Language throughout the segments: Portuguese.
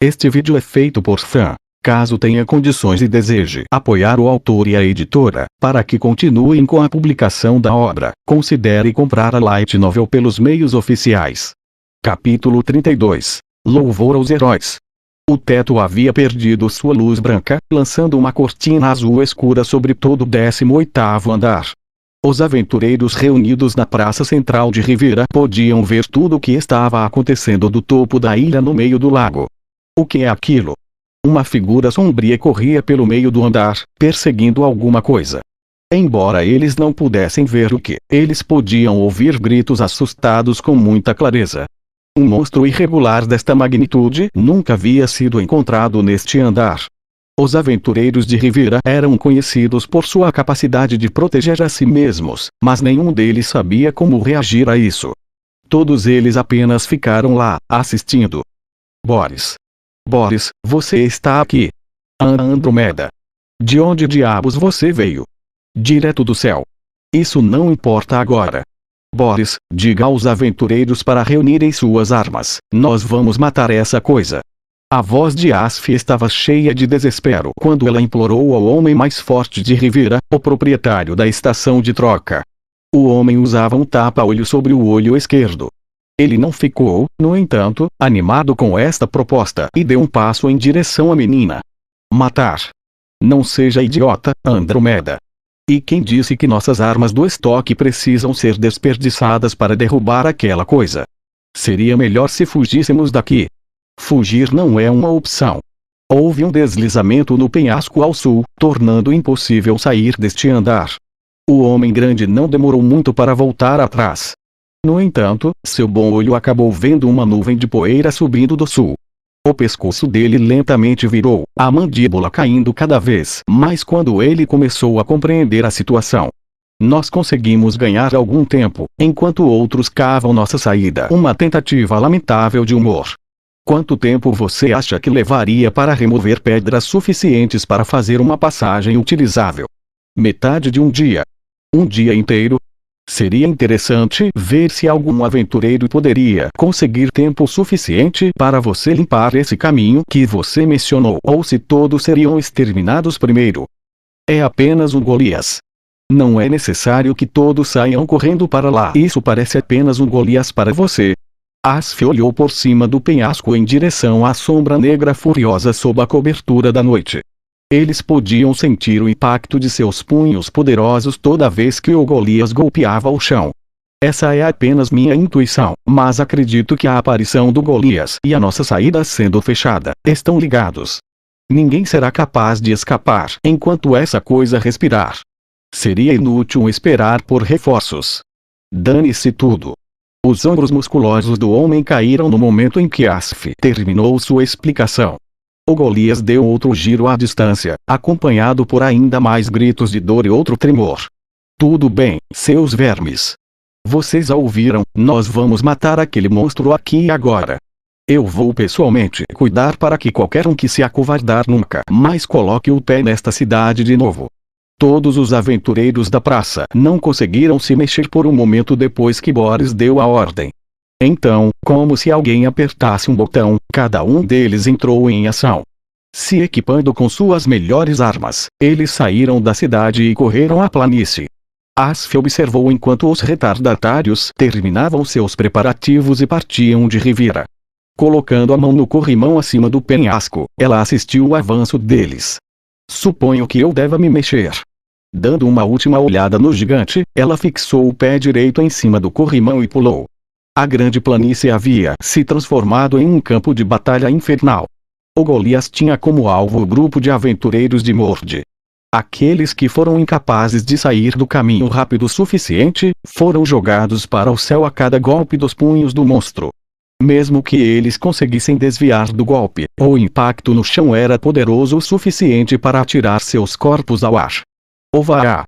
Este vídeo é feito por fã. Caso tenha condições e deseje apoiar o autor e a editora, para que continuem com a publicação da obra, considere comprar a Light Novel pelos meios oficiais. Capítulo 32. Louvor aos Heróis. O teto havia perdido sua luz branca, lançando uma cortina azul escura sobre todo o 18º andar. Os aventureiros reunidos na praça central de Rivira podiam ver tudo o que estava acontecendo do topo da ilha no meio do lago. O que é aquilo? Uma figura sombria corria pelo meio do andar, perseguindo alguma coisa. Embora eles não pudessem ver o que, eles podiam ouvir gritos assustados com muita clareza. Um monstro irregular desta magnitude nunca havia sido encontrado neste andar. Os aventureiros de Rivira eram conhecidos por sua capacidade de proteger a si mesmos, mas nenhum deles sabia como reagir a isso. Todos eles apenas ficaram lá, assistindo. Boris, você está aqui. Andromeda. De onde diabos você veio? Direto do céu. Isso não importa agora. Boris, diga aos aventureiros para reunirem suas armas. Nós vamos matar essa coisa. A voz de Asf estava cheia de desespero quando ela implorou ao homem mais forte de Rivira, o proprietário da estação de troca. O homem usava um tapa-olho sobre o olho esquerdo. Ele não ficou, no entanto, animado com esta proposta e deu um passo em direção à menina. Matar. Não seja idiota, Andromeda. E quem disse que nossas armas do estoque precisam ser desperdiçadas para derrubar aquela coisa? Seria melhor se fugíssemos daqui. Fugir não é uma opção. Houve um deslizamento no penhasco ao sul, tornando impossível sair deste andar. O homem grande não demorou muito para voltar atrás. No entanto, seu bom olho acabou vendo uma nuvem de poeira subindo do sul. O pescoço dele lentamente virou, a mandíbula caindo cada vez mais quando ele começou a compreender a situação. Nós conseguimos ganhar algum tempo, enquanto outros cavam nossa saída. Uma tentativa lamentável de humor. Quanto tempo você acha que levaria para remover pedras suficientes para fazer uma passagem utilizável? Metade de um dia? Um dia inteiro? Seria interessante ver se algum aventureiro poderia conseguir tempo suficiente para você limpar esse caminho que você mencionou, ou se todos seriam exterminados primeiro. É apenas um Golias. Não é necessário que todos saiam correndo para lá. Isso parece apenas um Golias para você. Asf olhou por cima do penhasco em direção à sombra negra furiosa sob a cobertura da noite. Eles podiam sentir o impacto de seus punhos poderosos toda vez que o Golias golpeava o chão. Essa é apenas minha intuição, mas acredito que a aparição do Golias e a nossa saída sendo fechada estão ligados. Ninguém será capaz de escapar enquanto essa coisa respirar. Seria inútil esperar por reforços. Dane-se tudo. Os ombros musculosos do homem caíram no momento em que Asf terminou sua explicação. O Golias deu outro giro à distância, acompanhado por ainda mais gritos de dor e outro tremor. Tudo bem, seus vermes. Vocês a ouviram, nós vamos matar aquele monstro aqui e agora. Eu vou pessoalmente cuidar para que qualquer um que se acovardar nunca mais coloque o pé nesta cidade de novo. Todos os aventureiros da praça não conseguiram se mexer por um momento depois que Boris deu a ordem. Então, como se alguém apertasse um botão, cada um deles entrou em ação. Se equipando com suas melhores armas, eles saíram da cidade e correram à planície. Asf observou enquanto os retardatários terminavam seus preparativos e partiam de Rivira. Colocando a mão no corrimão acima do penhasco, ela assistiu o avanço deles. Suponho que eu deva me mexer. Dando uma última olhada no gigante, ela fixou o pé direito em cima do corrimão e pulou. A grande planície havia se transformado em um campo de batalha infernal. O Golias tinha como alvo o grupo de aventureiros de Mord. Aqueles que foram incapazes de sair do caminho rápido o suficiente, foram jogados para o céu a cada golpe dos punhos do monstro. Mesmo que eles conseguissem desviar do golpe, o impacto no chão era poderoso o suficiente para atirar seus corpos ao ar. Ovaá!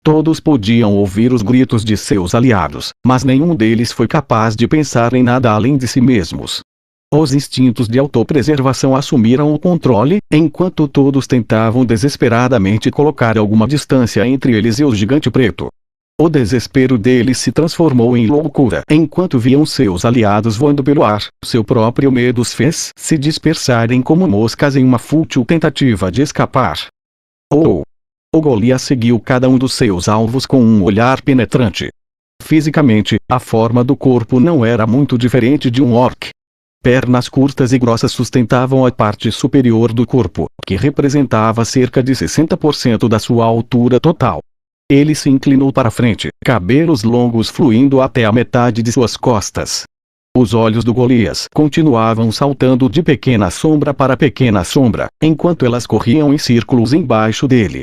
Todos podiam ouvir os gritos de seus aliados, mas nenhum deles foi capaz de pensar em nada além de si mesmos. Os instintos de autopreservação assumiram o controle, enquanto todos tentavam desesperadamente colocar alguma distância entre eles e o gigante preto. O desespero dele se transformou em loucura enquanto viam seus aliados voando pelo ar. Seu próprio medo os fez se dispersarem como moscas em uma fútil tentativa de escapar. O Golias seguiu cada um dos seus alvos com um olhar penetrante. Fisicamente, a forma do corpo não era muito diferente de um orc. Pernas curtas e grossas sustentavam a parte superior do corpo, que representava cerca de 60% da sua altura total. Ele se inclinou para frente, cabelos longos fluindo até a metade de suas costas. Os olhos do Golias continuavam saltando de pequena sombra para pequena sombra, enquanto elas corriam em círculos embaixo dele.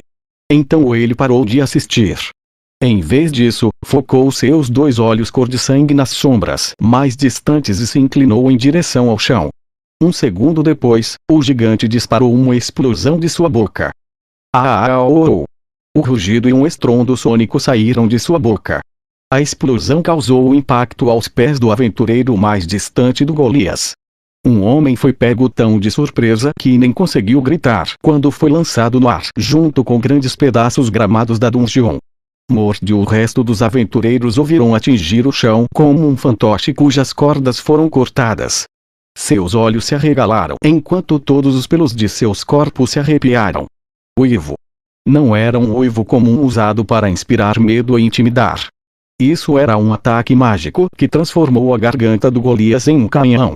Então ele parou de assistir. Em vez disso, focou seus 2 olhos cor de sangue nas sombras mais distantes e se inclinou em direção ao chão. Um segundo depois, o gigante disparou uma explosão de sua boca. O rugido e um estrondo sônico saíram de sua boca. A explosão causou um impacto aos pés do aventureiro mais distante do Golias. Um homem foi pego tão de surpresa que nem conseguiu gritar quando foi lançado no ar junto com grandes pedaços gramados da dungeon. Mord e o resto dos aventureiros o viram atingir o chão como um fantoche cujas cordas foram cortadas. Seus olhos se arregalaram enquanto todos os pelos de seus corpos se arrepiaram. Uivo. Não era um uivo comum usado para inspirar medo e intimidar. Isso era um ataque mágico que transformou a garganta do Golias em um canhão.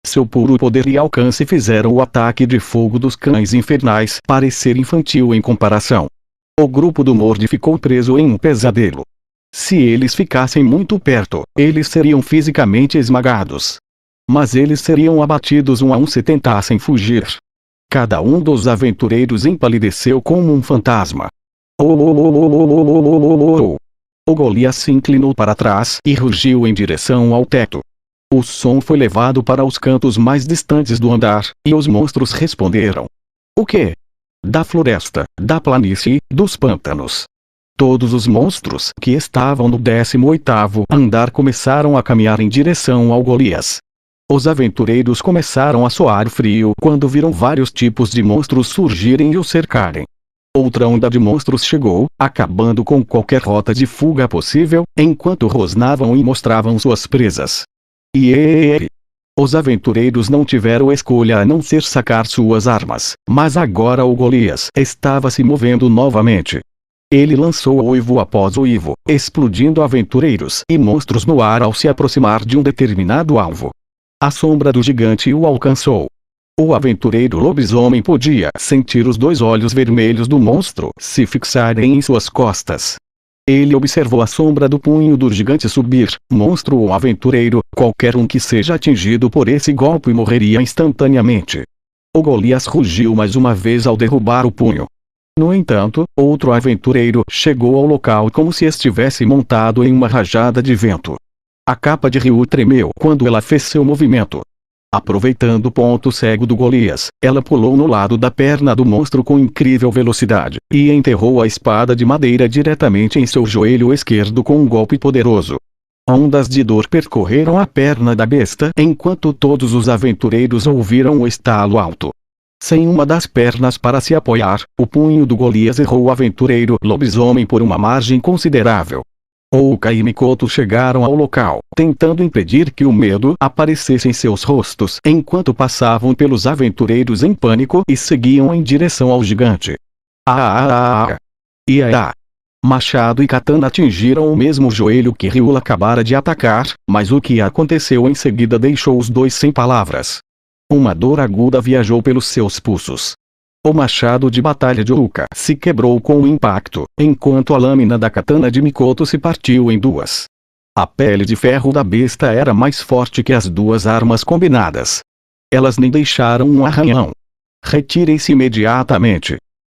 Seu puro poder e alcance fizeram o ataque de fogo dos cães infernais parecer infantil em comparação. O grupo do Mord ficou preso em um pesadelo. Se eles ficassem muito perto, eles seriam fisicamente esmagados. Mas eles seriam abatidos um a um se tentassem fugir. Cada um dos aventureiros empalideceu como um fantasma. O Golias se inclinou para trás e rugiu em direção ao teto. O som foi levado para os cantos mais distantes do andar, e os monstros responderam. O quê? Da floresta, da planície, dos pântanos. Todos os monstros que estavam no 18º andar começaram a caminhar em direção ao Golias. Os aventureiros começaram a suar frio quando viram vários tipos de monstros surgirem e o cercarem. Outra onda de monstros chegou, acabando com qualquer rota de fuga possível, enquanto rosnavam e mostravam suas presas. Os aventureiros não tiveram escolha a não ser sacar suas armas, mas agora o Golias estava se movendo novamente. Ele lançou uivo após uivo, explodindo aventureiros e monstros no ar ao se aproximar de um determinado alvo. A sombra do gigante o alcançou. O aventureiro lobisomem podia sentir os 2 olhos vermelhos do monstro se fixarem em suas costas. Ele observou a sombra do punho do gigante subir. Monstro ou aventureiro, qualquer um que seja atingido por esse golpe morreria instantaneamente. O Golias rugiu mais uma vez ao derrubar o punho. No entanto, outro aventureiro chegou ao local como se estivesse montado em uma rajada de vento. A capa de Ryu tremeu quando ela fez seu movimento. Aproveitando o ponto cego do Golias, ela pulou no lado da perna do monstro com incrível velocidade, e enterrou a espada de madeira diretamente em seu joelho esquerdo com um golpe poderoso. Ondas de dor percorreram a perna da besta enquanto todos os aventureiros ouviram o estalo alto. Sem uma das pernas para se apoiar, o punho do Golias errou o aventureiro lobisomem por uma margem considerável. Ouka e Mikoto chegaram ao local, tentando impedir que o medo aparecesse em seus rostos enquanto passavam pelos aventureiros em pânico e seguiam em direção ao gigante. Machado e katana atingiram o mesmo joelho que Ryu acabara de atacar, mas o que aconteceu em seguida deixou os dois sem palavras. Uma dor aguda viajou pelos seus pulsos. O machado de batalha de Ouka se quebrou com o impacto, enquanto a lâmina da katana de Mikoto se partiu em duas. A pele de ferro da besta era mais forte que as duas armas combinadas. Elas nem deixaram um arranhão. Retirem-se imediatamente.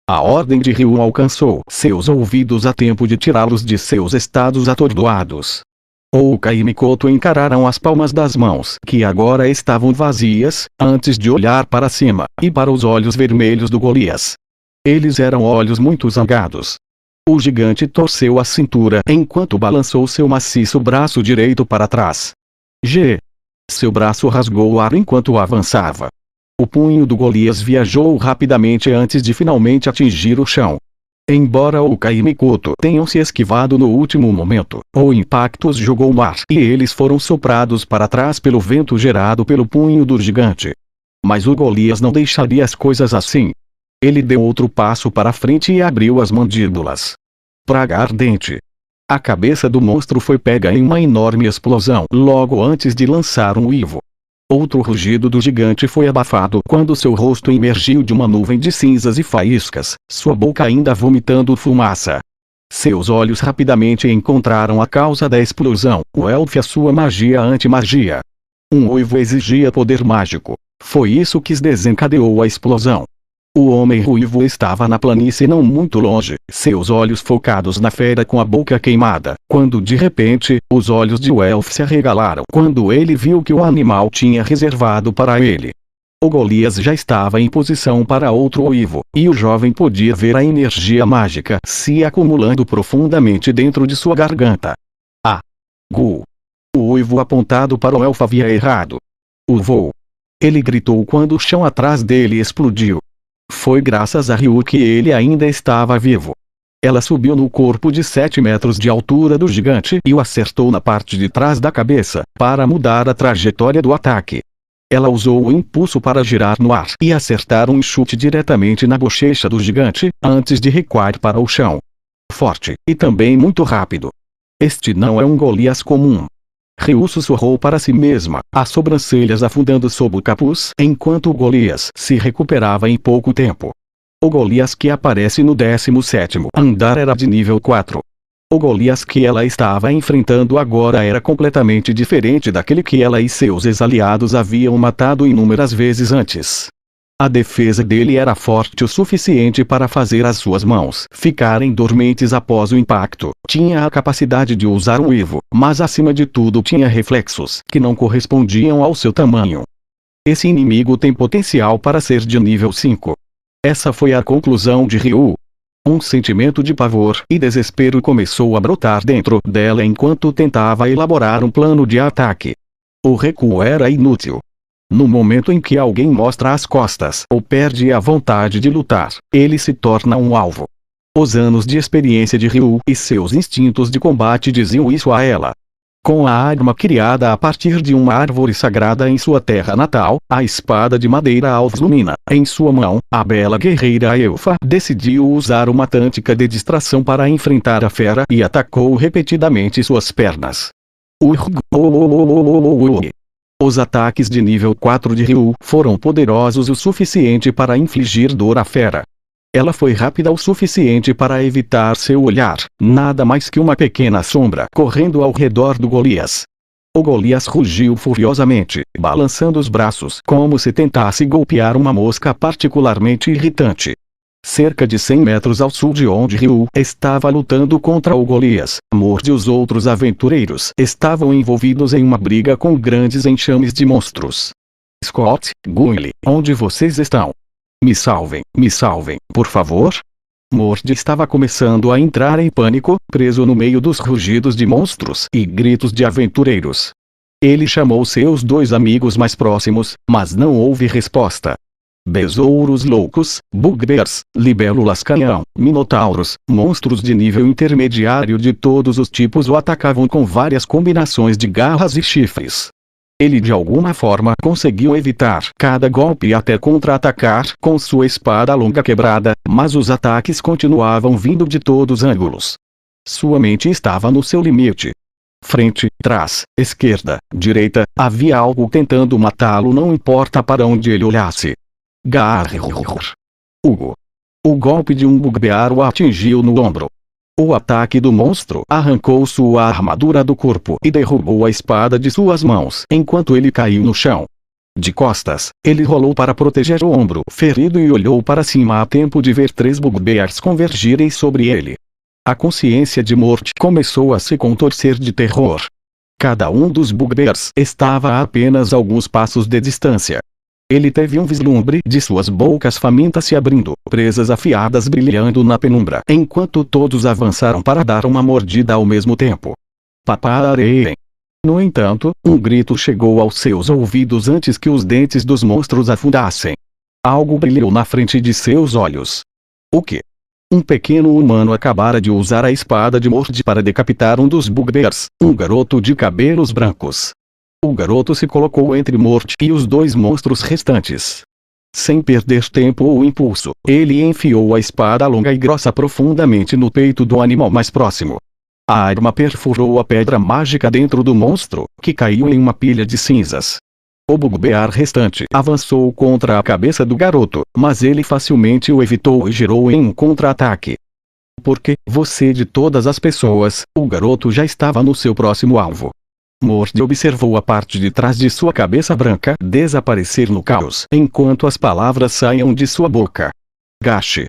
A ordem de Ryu alcançou seus ouvidos a tempo de tirá-los de seus estados atordoados. Ouka e Mikoto encararam as palmas das mãos, que agora estavam vazias, antes de olhar para cima, e para os olhos vermelhos do Golias. Eles eram olhos muito zangados. O gigante torceu a cintura enquanto balançou seu maciço braço direito para trás. Seu braço rasgou o ar enquanto avançava. O punho do Golias viajou rapidamente antes de finalmente atingir o chão. Embora Oka e Mikoto tenham se esquivado no último momento, o impacto os jogou no ar e eles foram soprados para trás pelo vento gerado pelo punho do gigante. Mas o Golias não deixaria as coisas assim. Ele deu outro passo para frente e abriu as mandíbulas. Praga ardente. A cabeça do monstro foi pega em uma enorme explosão logo antes de lançar um uivo. Outro rugido do gigante foi abafado quando seu rosto emergiu de uma nuvem de cinzas e faíscas, sua boca ainda vomitando fumaça. Seus olhos rapidamente encontraram a causa da explosão, o elfo e a sua magia anti-magia. Um uivo exigia poder mágico. Foi isso que desencadeou a explosão. O homem ruivo estava na planície não muito longe, seus olhos focados na fera com a boca queimada, quando de repente, os olhos de Welf se arregalaram quando ele viu que o animal tinha reservado para ele. O Golias já estava em posição para outro uivo, e o jovem podia ver a energia mágica se acumulando profundamente dentro de sua garganta. Ah! Gu! O uivo apontado para o elfo havia errado. O voo! Ele gritou quando o chão atrás dele explodiu. Foi graças a Ryu que ele ainda estava vivo. Ela subiu no corpo de 7 metros de altura do gigante e o acertou na parte de trás da cabeça, para mudar a trajetória do ataque. Ela usou o impulso para girar no ar e acertar um chute diretamente na bochecha do gigante, antes de recuar para o chão. Forte, e também muito rápido. Este não é um Golias comum. Ryu sussurrou para si mesma, as sobrancelhas afundando sob o capuz, enquanto o Golias se recuperava em pouco tempo. O Golias que aparece no 17º andar era de nível 4. O Golias que ela estava enfrentando agora era completamente diferente daquele que ela e seus ex-aliados haviam matado inúmeras vezes antes. A defesa dele era forte o suficiente para fazer as suas mãos ficarem dormentes após o impacto. Tinha a capacidade de usar um uivo, mas acima de tudo tinha reflexos que não correspondiam ao seu tamanho. Esse inimigo tem potencial para ser de nível 5. Essa foi a conclusão de Ryu. Um sentimento de pavor e desespero começou a brotar dentro dela enquanto tentava elaborar um plano de ataque. O recuo era inútil. No momento em que alguém mostra as costas ou perde a vontade de lutar, ele se torna um alvo. Os anos de experiência de Ryu e seus instintos de combate diziam isso a ela. Com a arma criada a partir de uma árvore sagrada em sua terra natal, a espada de madeira Alflumina, em sua mão, a bela guerreira elfa decidiu usar uma tática de distração para enfrentar a fera e atacou repetidamente suas pernas. Os ataques de nível 4 de Ryu foram poderosos o suficiente para infligir dor à fera. Ela foi rápida o suficiente para evitar seu olhar, nada mais que uma pequena sombra correndo ao redor do Golias. O Golias rugiu furiosamente, balançando os braços como se tentasse golpear uma mosca particularmente irritante. Cerca de 100 metros ao sul de onde Ryu estava lutando contra o Golias, Mord e os outros aventureiros estavam envolvidos em uma briga com grandes enxames de monstros. Scott, Gimli, onde vocês estão? Me salvem, por favor? Mord estava começando a entrar em pânico, preso no meio dos rugidos de monstros e gritos de aventureiros. Ele chamou seus 2 amigos mais próximos, mas não houve resposta. Besouros loucos, bugbears, libélulas canhão, minotauros, monstros de nível intermediário de todos os tipos o atacavam com várias combinações de garras e chifres. Ele de alguma forma conseguiu evitar cada golpe e até contra-atacar com sua espada longa quebrada, mas os ataques continuavam vindo de todos os ângulos. Sua mente estava no seu limite. Frente, trás, esquerda, direita, havia algo tentando matá-lo não importa para onde ele olhasse. Garrrr. Hugo. O golpe de um bugbear o atingiu no ombro. O ataque do monstro arrancou sua armadura do corpo e derrubou a espada de suas mãos enquanto ele caiu no chão. De costas, ele rolou para proteger o ombro ferido e olhou para cima a tempo de ver 3 bugbears convergirem sobre ele. A consciência de Mort começou a se contorcer de terror. Cada um dos bugbears estava a apenas alguns passos de distância. Ele teve um vislumbre de suas bocas famintas se abrindo, presas afiadas brilhando na penumbra, enquanto todos avançaram para dar uma mordida ao mesmo tempo. Paparem! No entanto, um grito chegou aos seus ouvidos antes que os dentes dos monstros afundassem. Algo brilhou na frente de seus olhos. O que? Um pequeno humano acabara de usar a espada de Mord para decapitar um dos bugbears, um garoto de cabelos brancos. O garoto se colocou entre Mord e os dois monstros restantes. Sem perder tempo ou impulso, ele enfiou a espada longa e grossa profundamente no peito do animal mais próximo. A arma perfurou a pedra mágica dentro do monstro, que caiu em uma pilha de cinzas. O bugbear restante avançou contra a cabeça do garoto, mas ele facilmente o evitou e girou em um contra-ataque. Porque, você de todas as pessoas, o garoto já estava no seu próximo alvo. Mord observou a parte de trás de sua cabeça branca desaparecer no caos enquanto as palavras saíam de sua boca. Gache.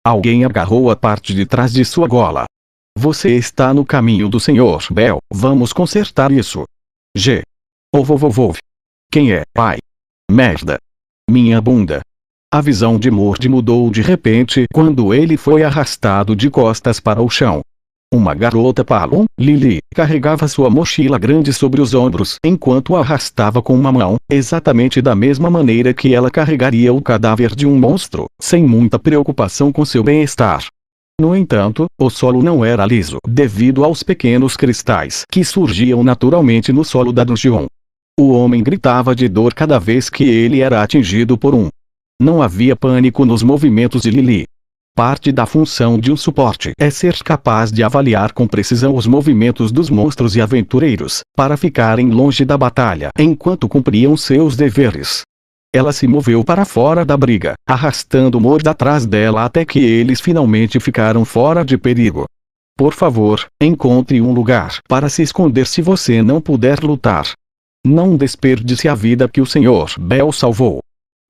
Alguém agarrou a parte de trás de sua gola. Você está no caminho do Sr. Bell, vamos consertar isso. G. Ovovovov. Quem é, pai? Merda. Minha bunda. A visão de Mord mudou de repente quando ele foi arrastado de costas para o chão. Uma garota Palom, Lily, carregava sua mochila grande sobre os ombros enquanto a arrastava com uma mão, exatamente da mesma maneira que ela carregaria o cadáver de um monstro, sem muita preocupação com seu bem-estar. No entanto, o solo não era liso devido aos pequenos cristais que surgiam naturalmente no solo da dungeon. O homem gritava de dor cada vez que ele era atingido por um. Não havia pânico nos movimentos de Lily. Parte da função de um suporte é ser capaz de avaliar com precisão os movimentos dos monstros e aventureiros, para ficarem longe da batalha enquanto cumpriam seus deveres. Ela se moveu para fora da briga, arrastando Mord atrás dela até que eles finalmente ficaram fora de perigo. Por favor, encontre um lugar para se esconder se você não puder lutar. Não desperdice a vida que o Sr. Bell salvou.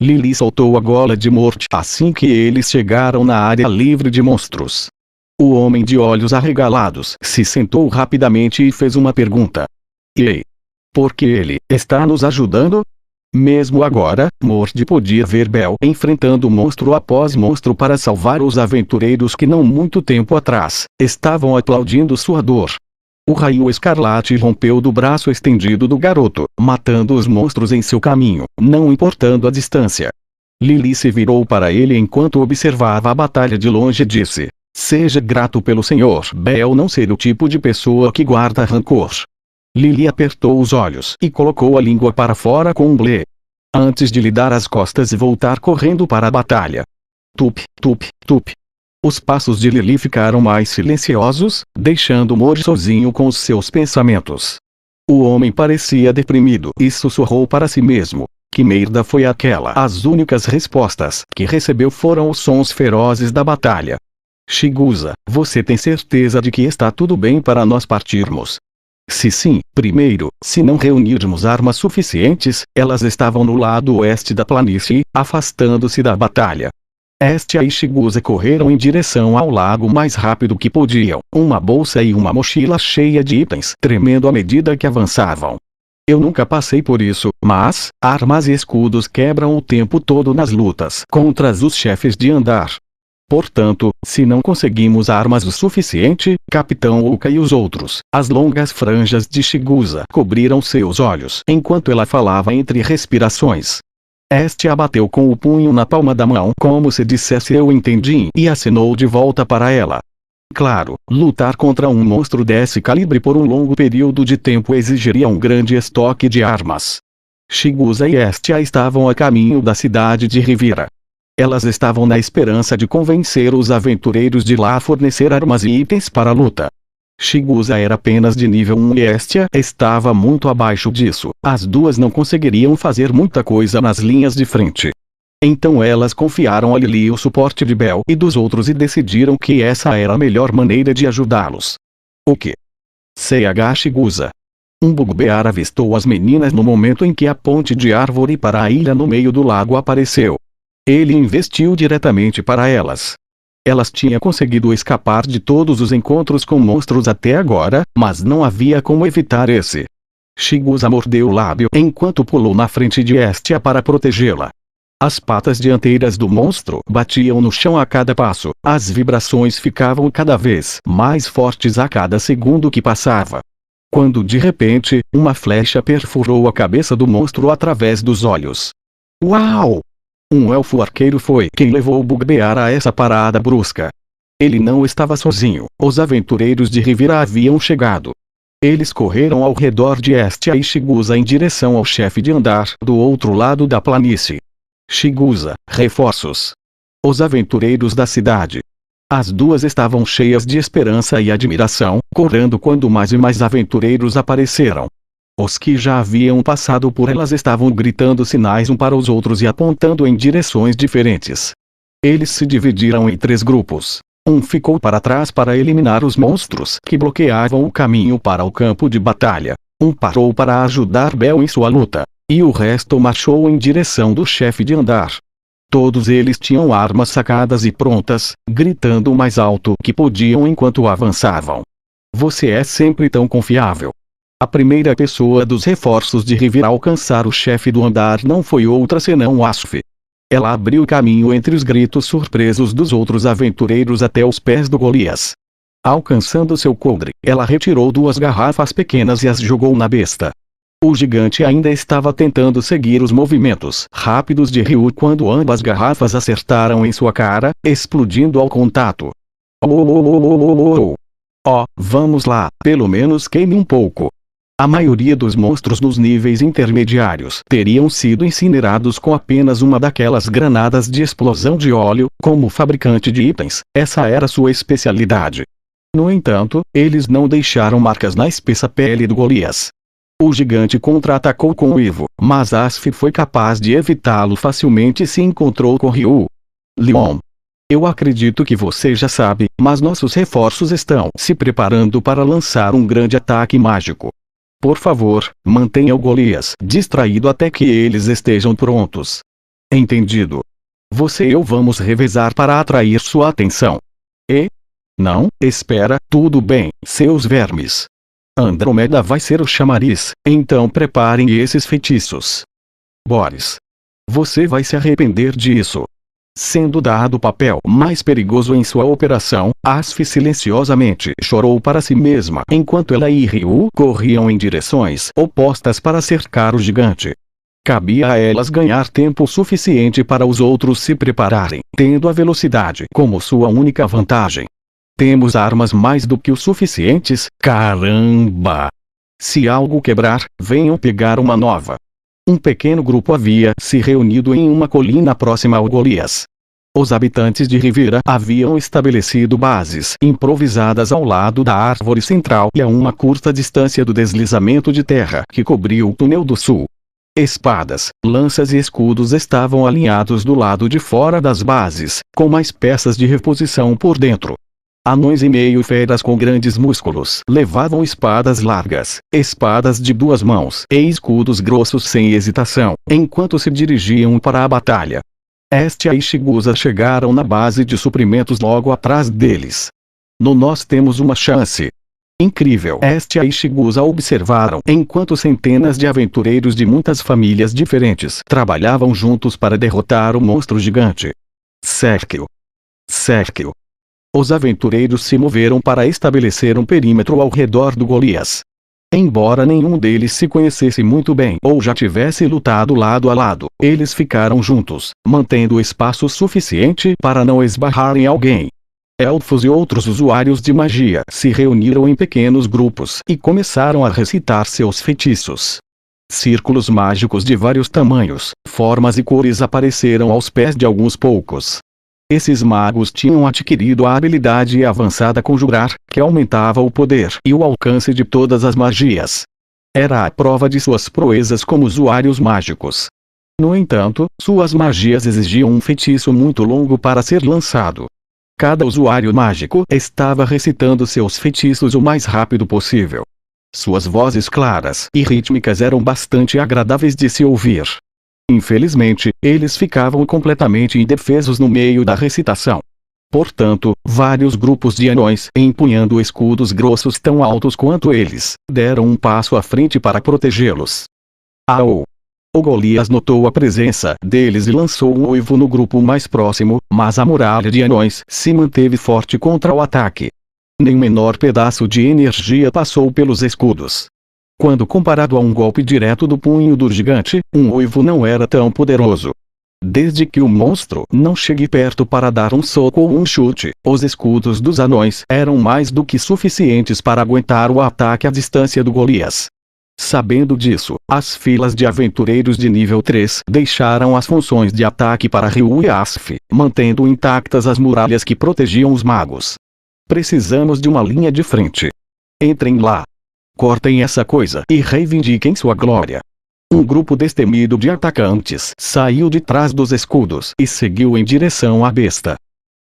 Lily soltou a gola de Mord assim que eles chegaram na área livre de monstros. O homem de olhos arregalados se sentou rapidamente e fez uma pergunta. Ei! Por que ele está nos ajudando? Mesmo agora, Mord podia ver Bell enfrentando monstro após monstro para salvar os aventureiros que não muito tempo atrás estavam aplaudindo sua dor. O raio escarlate rompeu do braço estendido do garoto, matando os monstros em seu caminho, não importando a distância. Lily se virou para ele enquanto observava a batalha de longe e disse: seja grato pelo Sr. Bell não ser o tipo de pessoa que guarda rancor. Lily apertou os olhos e colocou a língua para fora com um blé. Antes de lhe dar as costas e voltar correndo para a batalha. Tup, tup, tup. Os passos de Lily ficaram mais silenciosos, deixando Mord sozinho com os seus pensamentos. O homem parecia deprimido e sussurrou para si mesmo. Que merda foi aquela? As únicas respostas que recebeu foram os sons ferozes da batalha. Chigusa, você tem certeza de que está tudo bem para nós partirmos? Se sim, primeiro, se não reunirmos armas suficientes, elas estavam no lado oeste da planície, afastando-se da batalha. Estia e Chigusa correram em direção ao lago mais rápido que podiam, uma bolsa e uma mochila cheia de itens tremendo à medida que avançavam. Eu nunca passei por isso, mas armas e escudos quebram o tempo todo nas lutas contra os chefes de andar. Portanto, se não conseguimos armas o suficiente, Capitão Uka e os outros, as longas franjas de Chigusa cobriram seus olhos enquanto ela falava entre respirações. Estia bateu com o punho na palma da mão como se dissesse eu entendi e acenou de volta para ela. Claro, lutar contra um monstro desse calibre por um longo período de tempo exigiria um grande estoque de armas. Chigusa e Estia estavam a caminho da cidade de Rivira. Elas estavam na esperança de convencer os aventureiros de lá a fornecer armas e itens para a luta. Chigusa era apenas de nível 1 e Estia estava muito abaixo disso. As duas não conseguiriam fazer muita coisa nas linhas de frente. Então elas confiaram a Lily o suporte de Bell e dos outros e decidiram que essa era a melhor maneira de ajudá-los. O que? CH Chigusa. Um bugbear avistou as meninas no momento em que a ponte de árvore para a ilha no meio do lago apareceu. Ele investiu diretamente para elas. Elas tinham conseguido escapar de todos os encontros com monstros até agora, mas não havia como evitar esse. Chigusa mordeu o lábio enquanto pulou na frente de Estia para protegê-la. As patas dianteiras do monstro batiam no chão a cada passo, as vibrações ficavam cada vez mais fortes a cada segundo que passava. Quando de repente, uma flecha perfurou a cabeça do monstro através dos olhos. Uau! Um elfo arqueiro foi quem levou o bugbear a essa parada brusca. Ele não estava sozinho, os aventureiros de Rivira haviam chegado. Eles correram ao redor de Estia e Shigusa em direção ao chefe de andar do outro lado da planície. Shigusa, reforços. Os aventureiros da cidade. As duas estavam cheias de esperança e admiração, correndo quando mais e mais aventureiros apareceram. Os que já haviam passado por elas estavam gritando sinais um para os outros e apontando em direções diferentes. Eles se dividiram em 3 grupos. Um ficou para trás para eliminar os monstros que bloqueavam o caminho para o campo de batalha. Um parou para ajudar Bel em sua luta. E o resto marchou em direção do chefe de andar. Todos eles tinham armas sacadas e prontas, gritando o mais alto que podiam enquanto avançavam. Você é sempre tão confiável. A primeira pessoa dos reforços de Rivira a alcançar o chefe do andar não foi outra senão Asf. Ela abriu caminho entre os gritos surpresos dos outros aventureiros até os pés do Golias. Alcançando seu coldre, ela retirou 2 garrafas pequenas e as jogou na besta. O gigante ainda estava tentando seguir os movimentos rápidos de Ryu quando ambas garrafas acertaram em sua cara, explodindo ao contato. Oh, vamos lá, pelo menos queime um pouco. A maioria dos monstros nos níveis intermediários teriam sido incinerados com apenas uma daquelas granadas de explosão de óleo. Como fabricante de itens, essa era sua especialidade. No entanto, eles não deixaram marcas na espessa pele do Golias. O gigante contra-atacou com o Ivo, mas Asf foi capaz de evitá-lo facilmente e se encontrou com Ryu. Leon. Eu acredito que você já sabe, mas nossos reforços estão se preparando para lançar um grande ataque mágico. Por favor, mantenha o Golias distraído até que eles estejam prontos. Entendido. Você e eu vamos revezar para atrair sua atenção. E? Não, espera, tudo bem, seus vermes. Andrômeda vai ser o chamariz, então preparem esses feitiços. Boris. Você vai se arrepender disso. Sendo dado o papel mais perigoso em sua operação, Asf silenciosamente chorou para si mesma enquanto ela e Ryu corriam em direções opostas para cercar o gigante. Cabia a elas ganhar tempo suficiente para os outros se prepararem, tendo a velocidade como sua única vantagem. Temos armas mais do que o suficientes, caramba! Se algo quebrar, venham pegar uma nova. Um pequeno grupo havia se reunido em uma colina próxima ao Golias. Os habitantes de Rivira haviam estabelecido bases improvisadas ao lado da árvore central e a uma curta distância do deslizamento de terra que cobriu o túnel do sul. Espadas, lanças e escudos estavam alinhados do lado de fora das bases, com mais peças de reposição por dentro. Anões e meio-feras com grandes músculos levavam espadas largas, espadas de 2 mãos e escudos grossos sem hesitação, enquanto se dirigiam para a batalha. Estia e Shigusa chegaram na base de suprimentos logo atrás deles. Nós temos uma chance. Incrível! Estia e Shigusa observaram enquanto centenas de aventureiros de muitas famílias diferentes trabalhavam juntos para derrotar o monstro gigante. Cerque-o. Cerque-o. Os aventureiros se moveram para estabelecer um perímetro ao redor do Golias. Embora nenhum deles se conhecesse muito bem ou já tivesse lutado lado a lado, eles ficaram juntos, mantendo espaço suficiente para não esbarrar em alguém. Elfos e outros usuários de magia se reuniram em pequenos grupos e começaram a recitar seus feitiços. Círculos mágicos de vários tamanhos, formas e cores apareceram aos pés de alguns poucos. Esses magos tinham adquirido a habilidade avançada conjurar, que aumentava o poder e o alcance de todas as magias. Era a prova de suas proezas como usuários mágicos. No entanto, suas magias exigiam um feitiço muito longo para ser lançado. Cada usuário mágico estava recitando seus feitiços o mais rápido possível. Suas vozes claras e rítmicas eram bastante agradáveis de se ouvir. Infelizmente, eles ficavam completamente indefesos no meio da recitação. Portanto, vários grupos de anões, empunhando escudos grossos tão altos quanto eles, deram um passo à frente para protegê-los. Au! O Golias notou a presença deles e lançou um uivo no grupo mais próximo, mas a muralha de anões se manteve forte contra o ataque. Nem o menor pedaço de energia passou pelos escudos. Quando comparado a um golpe direto do punho do gigante, um uivo não era tão poderoso. Desde que o monstro não chegue perto para dar um soco ou um chute, os escudos dos anões eram mais do que suficientes para aguentar o ataque à distância do Golias. Sabendo disso, as filas de aventureiros de nível 3 deixaram as funções de ataque para Ryu e Asf, mantendo intactas as muralhas que protegiam os magos. Precisamos de uma linha de frente. Entrem lá. Cortem essa coisa e reivindiquem sua glória. Um grupo destemido de atacantes saiu de trás dos escudos e seguiu em direção à besta.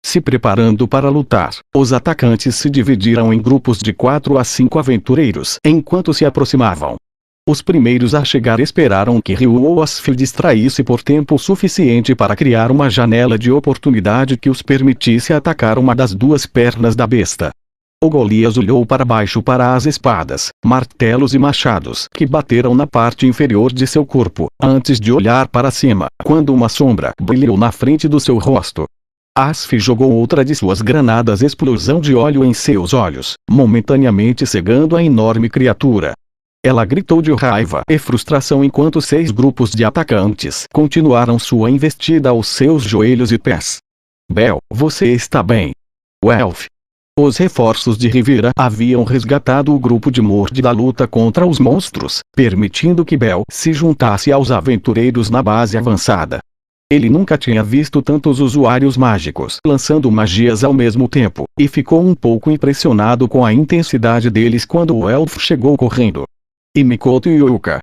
Se preparando para lutar, os atacantes se dividiram em grupos de 4 a 5 aventureiros enquanto se aproximavam. Os primeiros a chegar esperaram que Ryu ou Asf distraísse por tempo suficiente para criar uma janela de oportunidade que os permitisse atacar uma das duas pernas da besta. O Golias olhou para baixo para as espadas, martelos e machados que bateram na parte inferior de seu corpo, antes de olhar para cima, quando uma sombra brilhou na frente do seu rosto. Asf jogou outra de suas granadas explosão de óleo em seus olhos, momentaneamente cegando a enorme criatura. Ela gritou de raiva e frustração enquanto 6 grupos de atacantes continuaram sua investida aos seus joelhos e pés. Bel, você está bem? Welf. Os reforços de Rivira haviam resgatado o grupo de Mord da luta contra os monstros, permitindo que Bel se juntasse aos aventureiros na base avançada. Ele nunca tinha visto tantos usuários mágicos lançando magias ao mesmo tempo, e ficou um pouco impressionado com a intensidade deles quando o elfo chegou correndo. E Mikoto e Yuka.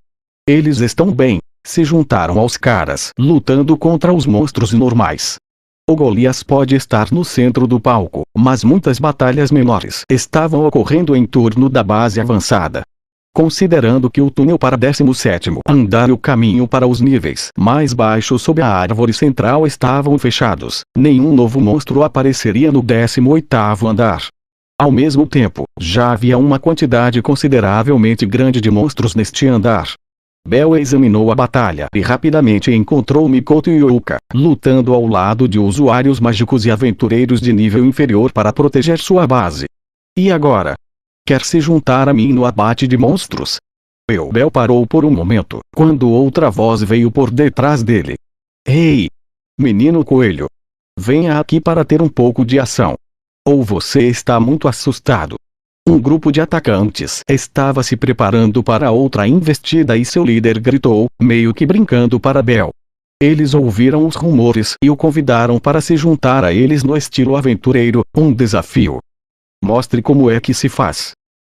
Eles estão bem, se juntaram aos caras lutando contra os monstros normais. O Golias pode estar no centro do palco, mas muitas batalhas menores estavam ocorrendo em torno da base avançada. Considerando que o túnel para 17º andar e o caminho para os níveis mais baixos sob a árvore central estavam fechados, nenhum novo monstro apareceria no 18º andar. Ao mesmo tempo, já havia uma quantidade consideravelmente grande de monstros neste andar. Bel examinou a batalha e rapidamente encontrou Mikoto e Yuka, lutando ao lado de usuários mágicos e aventureiros de nível inferior para proteger sua base. E agora? Quer se juntar a mim no abate de monstros? Bel parou por um momento, quando outra voz veio por detrás dele. Ei! Menino coelho! Venha aqui para ter um pouco de ação. Ou você está muito assustado? Um grupo de atacantes estava se preparando para outra investida e seu líder gritou, meio que brincando para Bel. Eles ouviram os rumores e o convidaram para se juntar a eles no estilo aventureiro, um desafio. Mostre como é que se faz.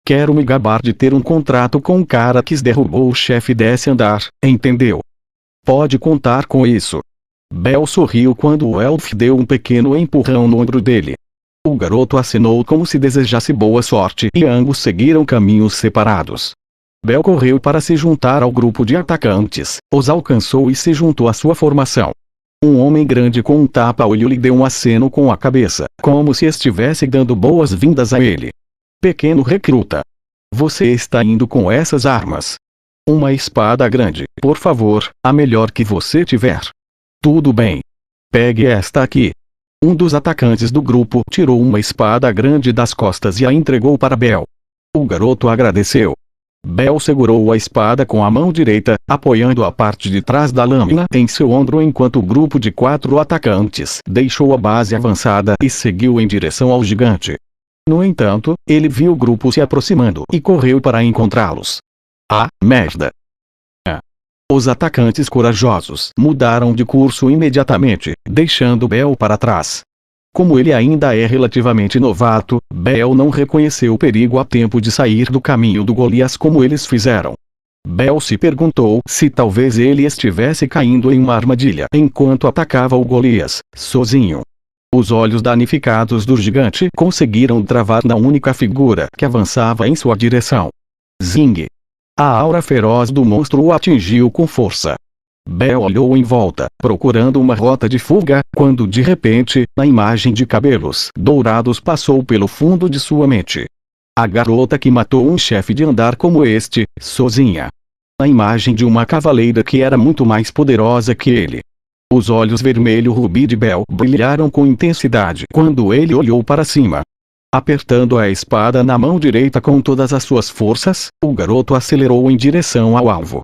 Quero me gabar de ter um contrato com o cara que derrubou o chefe desse andar, entendeu? Pode contar com isso. Bel sorriu quando o elfo deu um pequeno empurrão no ombro dele. O garoto acenou como se desejasse boa sorte e ambos seguiram caminhos separados. Bel correu para se juntar ao grupo de atacantes, os alcançou e se juntou à sua formação. Um homem grande com um tapa-olho lhe deu um aceno com a cabeça, como se estivesse dando boas-vindas a ele. Pequeno recruta. Você está indo com essas armas? Uma espada grande, por favor, a melhor que você tiver. Tudo bem. Pegue esta aqui. Um dos atacantes do grupo tirou uma espada grande das costas e a entregou para Bel. O garoto agradeceu. Bel segurou a espada com a mão direita, apoiando a parte de trás da lâmina em seu ombro enquanto o grupo de 4 atacantes deixou a base avançada e seguiu em direção ao gigante. No entanto, ele viu o grupo se aproximando e correu para encontrá-los. Ah, merda! Os atacantes corajosos mudaram de curso imediatamente, deixando Bel para trás. Como ele ainda é relativamente novato, Bel não reconheceu o perigo a tempo de sair do caminho do Golias como eles fizeram. Bel se perguntou se talvez ele estivesse caindo em uma armadilha enquanto atacava o Golias, sozinho. Os olhos danificados do gigante conseguiram travar na única figura que avançava em sua direção. Zing! A aura feroz do monstro o atingiu com força. Bel olhou em volta, procurando uma rota de fuga, quando de repente, a imagem de cabelos dourados passou pelo fundo de sua mente. A garota que matou um chefe de andar como este, sozinha. A imagem de uma cavaleira que era muito mais poderosa que ele. Os olhos vermelho rubi de Bel brilharam com intensidade quando ele olhou para cima. Apertando a espada na mão direita com todas as suas forças, o garoto acelerou em direção ao alvo.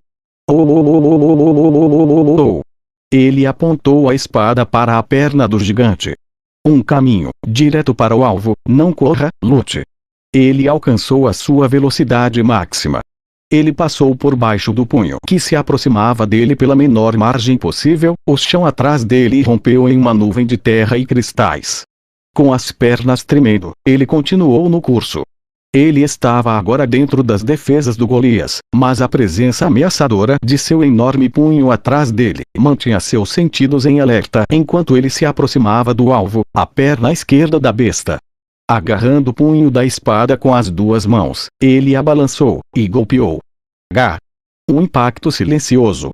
Ele apontou a espada para a perna do gigante. Um caminho, direto para o alvo, não corra, lute. Ele alcançou a sua velocidade máxima. Ele passou por baixo do punho que se aproximava dele pela menor margem possível, o chão atrás dele rompeu em uma nuvem de terra e cristais. Com as pernas tremendo, ele continuou no curso. Ele estava agora dentro das defesas do Golias, mas a presença ameaçadora de seu enorme punho atrás dele mantinha seus sentidos em alerta enquanto ele se aproximava do alvo, a perna esquerda da besta. Agarrando o punho da espada com as duas mãos, ele a balançou e golpeou. Um impacto silencioso.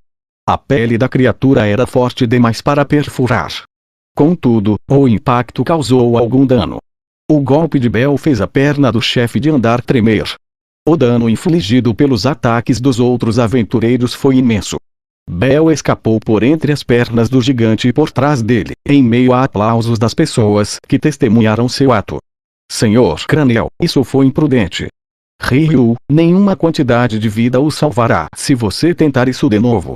A pele da criatura era forte demais para perfurar. Contudo, o impacto causou algum dano. O golpe de Bel fez a perna do chefe de andar tremer. O dano infligido pelos ataques dos outros aventureiros foi imenso. Bel escapou por entre as pernas do gigante e por trás dele, em meio a aplausos das pessoas que testemunharam seu ato. Senhor Craniel, isso foi imprudente. Ryu, nenhuma quantidade de vida o salvará se você tentar isso de novo.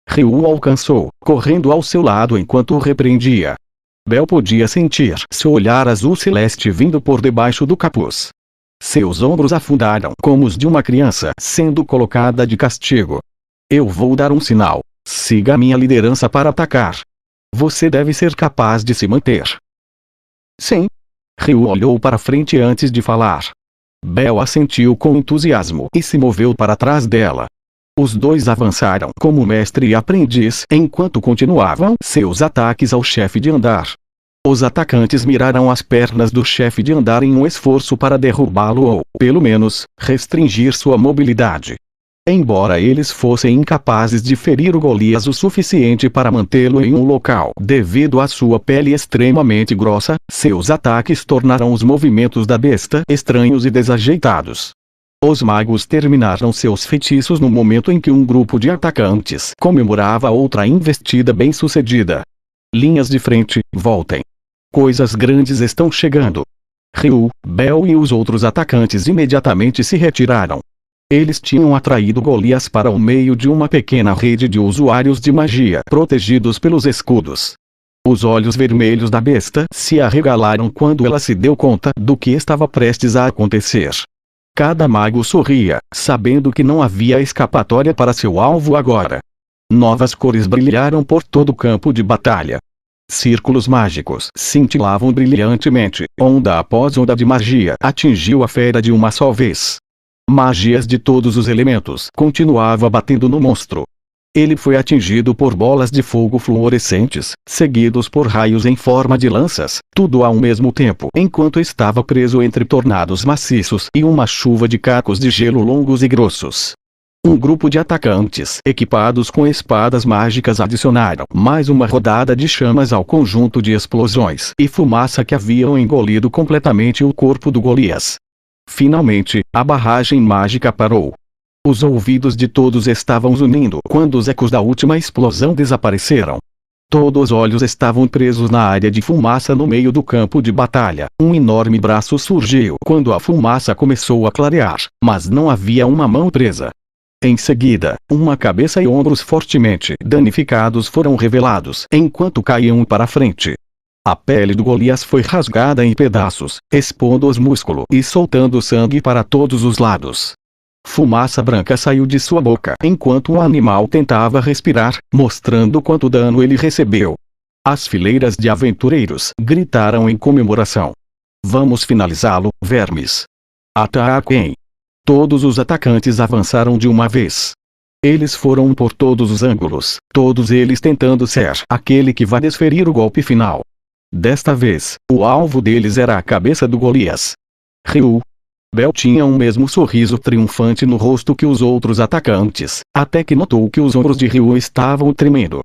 Ryu alcançou, correndo ao seu lado enquanto o repreendia. Bel podia sentir seu olhar azul celeste vindo por debaixo do capuz. Seus ombros afundaram como os de uma criança sendo colocada de castigo. Eu vou dar um sinal. Siga minha liderança para atacar. Você deve ser capaz de se manter. Sim. Ryu olhou para frente antes de falar. Bel assentiu com entusiasmo e se moveu para trás dela. Os dois avançaram como mestre e aprendiz enquanto continuavam seus ataques ao chefe de andar. Os atacantes miraram as pernas do chefe de andar em um esforço para derrubá-lo ou, pelo menos, restringir sua mobilidade. Embora eles fossem incapazes de ferir o Golias o suficiente para mantê-lo em um local devido à sua pele extremamente grossa, seus ataques tornaram os movimentos da besta estranhos e desajeitados. Os magos terminaram seus feitiços no momento em que um grupo de atacantes comemorava outra investida bem-sucedida. Linhas de frente, voltem. Coisas grandes estão chegando. Ryu, Bel e os outros atacantes imediatamente se retiraram. Eles tinham atraído Golias para o meio de uma pequena rede de usuários de magia protegidos pelos escudos. Os olhos vermelhos da besta se arregalaram quando ela se deu conta do que estava prestes a acontecer. Cada mago sorria, sabendo que não havia escapatória para seu alvo agora. Novas cores brilharam por todo o campo de batalha. Círculos mágicos cintilavam brilhantemente, onda após onda de magia atingiu a fera de uma só vez. Magias de todos os elementos continuava batendo no monstro. Ele foi atingido por bolas de fogo fluorescentes, seguidos por raios em forma de lanças, tudo ao mesmo tempo enquanto estava preso entre tornados maciços e uma chuva de cacos de gelo longos e grossos. Um grupo de atacantes equipados com espadas mágicas adicionaram mais uma rodada de chamas ao conjunto de explosões e fumaça que haviam engolido completamente o corpo do Golias. Finalmente, a barragem mágica parou. Os ouvidos de todos estavam zunindo quando os ecos da última explosão desapareceram. Todos os olhos estavam presos na área de fumaça no meio do campo de batalha. Um enorme braço surgiu quando a fumaça começou a clarear, mas não havia uma mão presa. Em seguida, uma cabeça e ombros fortemente danificados foram revelados enquanto caíam para frente. A pele do Golias foi rasgada em pedaços, expondo os músculos e soltando sangue para todos os lados. Fumaça branca saiu de sua boca enquanto o animal tentava respirar, mostrando quanto dano ele recebeu. As fileiras de aventureiros gritaram em comemoração. Vamos finalizá-lo, vermes. Ataquem! Todos os atacantes avançaram de uma vez. Eles foram por todos os ângulos, todos eles tentando ser aquele que vai desferir o golpe final. Desta vez, o alvo deles era a cabeça do Golias. Ryu. Bel tinha o mesmo sorriso triunfante no rosto que os outros atacantes, até que notou que os ombros de Ryu estavam tremendo.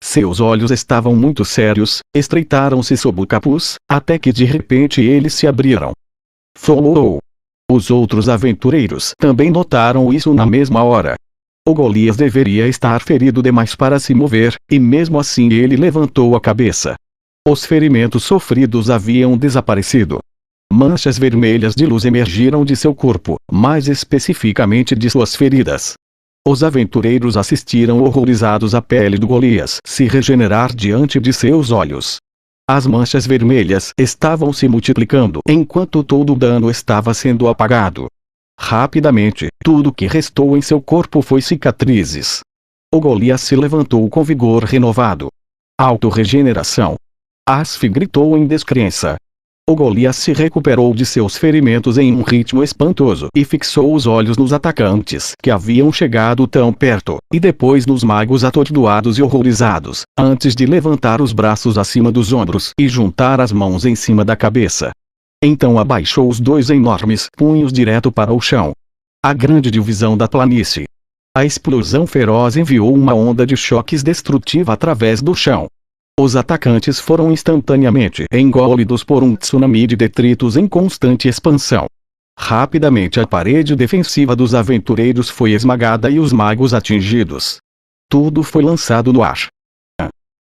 Seus olhos estavam muito sérios, estreitaram-se sob o capuz, até que de repente eles se abriram. Follow. Os outros aventureiros também notaram isso na mesma hora. O Golias deveria estar ferido demais para se mover, e mesmo assim ele levantou a cabeça. Os ferimentos sofridos haviam desaparecido. Manchas vermelhas de luz emergiram de seu corpo, mais especificamente de suas feridas. Os aventureiros assistiram horrorizados a pele do Golias se regenerar diante de seus olhos. As manchas vermelhas estavam se multiplicando enquanto todo o dano estava sendo apagado. Rapidamente, tudo que restou em seu corpo foi cicatrizes. O Golias se levantou com vigor renovado. Autorregeneração. Asf gritou em descrença. O Golias se recuperou de seus ferimentos em um ritmo espantoso e fixou os olhos nos atacantes que haviam chegado tão perto, e depois nos magos atordoados e horrorizados, antes de levantar os braços acima dos ombros e juntar as mãos em cima da cabeça. Então abaixou os dois enormes punhos direto para o chão. A grande divisão da planície. A explosão feroz enviou uma onda de choques destrutiva através do chão. Os atacantes foram instantaneamente engolidos por um tsunami de detritos em constante expansão. Rapidamente a parede defensiva dos aventureiros foi esmagada e os magos atingidos. Tudo foi lançado no ar.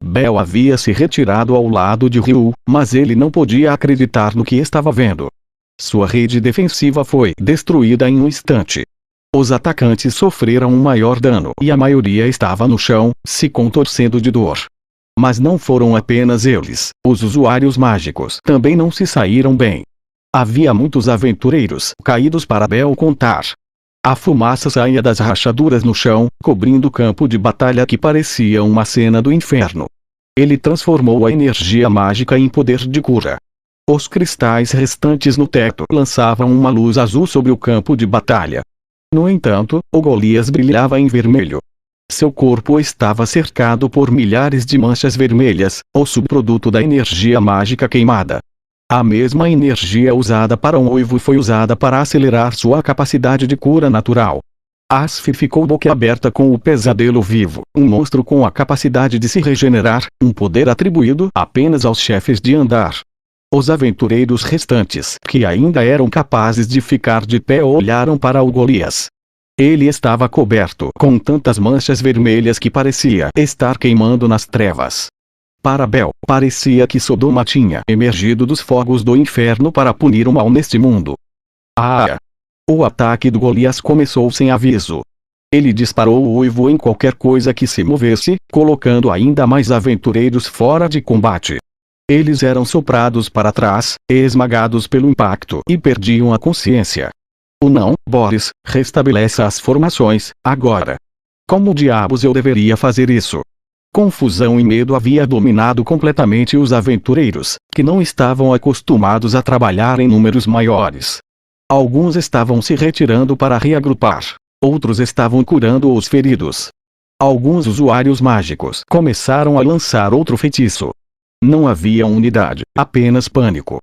Bel havia se retirado ao lado de Ryu, mas ele não podia acreditar no que estava vendo. Sua rede defensiva foi destruída em um instante. Os atacantes sofreram um maior dano e a maioria estava no chão, se contorcendo de dor. Mas não foram apenas eles, os usuários mágicos também não se saíram bem. Havia muitos aventureiros caídos para Bel contar. A fumaça saía das rachaduras no chão, cobrindo o campo de batalha que parecia uma cena do inferno. Ele transformou a energia mágica em poder de cura. Os cristais restantes no teto lançavam uma luz azul sobre o campo de batalha. No entanto, o Golias brilhava em vermelho. Seu corpo estava cercado por milhares de manchas vermelhas, o subproduto da energia mágica queimada. A mesma energia usada para um uivo foi usada para acelerar sua capacidade de cura natural. Asf ficou boquiaberta com o pesadelo vivo, um monstro com a capacidade de se regenerar, um poder atribuído apenas aos chefes de andar. Os aventureiros restantes, que ainda eram capazes de ficar de pé, olharam para o Golias. Ele estava coberto com tantas manchas vermelhas que parecia estar queimando nas trevas. Para Bel, parecia que Sodoma tinha emergido dos fogos do inferno para punir o mal neste mundo. O ataque do Golias começou sem aviso. Ele disparou o uivo em qualquer coisa que se movesse, colocando ainda mais aventureiros fora de combate. Eles eram soprados para trás, esmagados pelo impacto e perdiam a consciência. Não, Boris, restabeleça as formações, agora. Como diabos eu deveria fazer isso? Confusão e medo havia dominado completamente os aventureiros, que não estavam acostumados a trabalhar em números maiores. Alguns estavam se retirando para reagrupar. Outros estavam curando os feridos. Alguns usuários mágicos começaram a lançar outro feitiço. Não havia unidade, apenas pânico.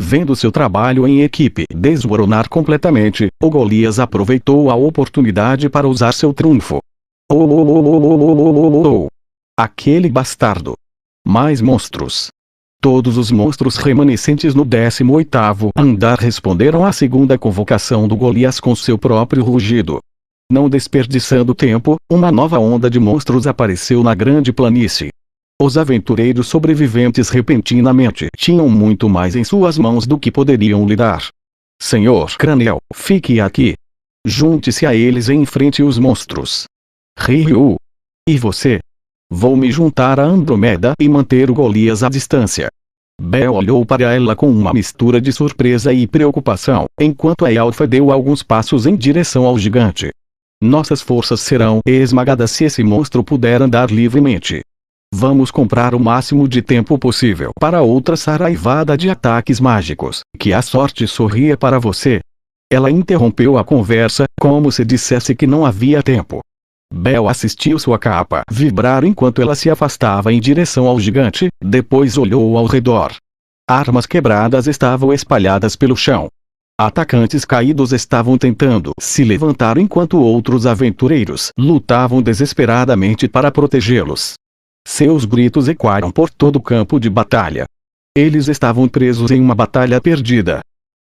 Vendo seu trabalho em equipe desmoronar completamente, o Golias aproveitou a oportunidade para usar seu trunfo. Aquele bastardo. Mais monstros. Todos os monstros remanescentes no 18º andar responderam à segunda convocação do Golias com seu próprio rugido. Não desperdiçando tempo, uma nova onda de monstros apareceu na grande planície. Os aventureiros sobreviventes repentinamente tinham muito mais em suas mãos do que poderiam lidar. Senhor Craniel, fique aqui. Junte-se a eles e enfrente os monstros. Ryu. E você? Vou me juntar a Andromeda e manter o Golias à distância. Bel olhou para ela com uma mistura de surpresa e preocupação, enquanto a elfa deu alguns passos em direção ao gigante. Nossas forças serão esmagadas se esse monstro puder andar livremente. Vamos comprar o máximo de tempo possível para outra saraivada de ataques mágicos, que a sorte sorria para você. Ela interrompeu a conversa, como se dissesse que não havia tempo. Bel assistiu sua capa vibrar enquanto ela se afastava em direção ao gigante, depois olhou ao redor. Armas quebradas estavam espalhadas pelo chão. Atacantes caídos estavam tentando se levantar enquanto outros aventureiros lutavam desesperadamente para protegê-los. Seus gritos ecoaram por todo o campo de batalha. Eles estavam presos em uma batalha perdida.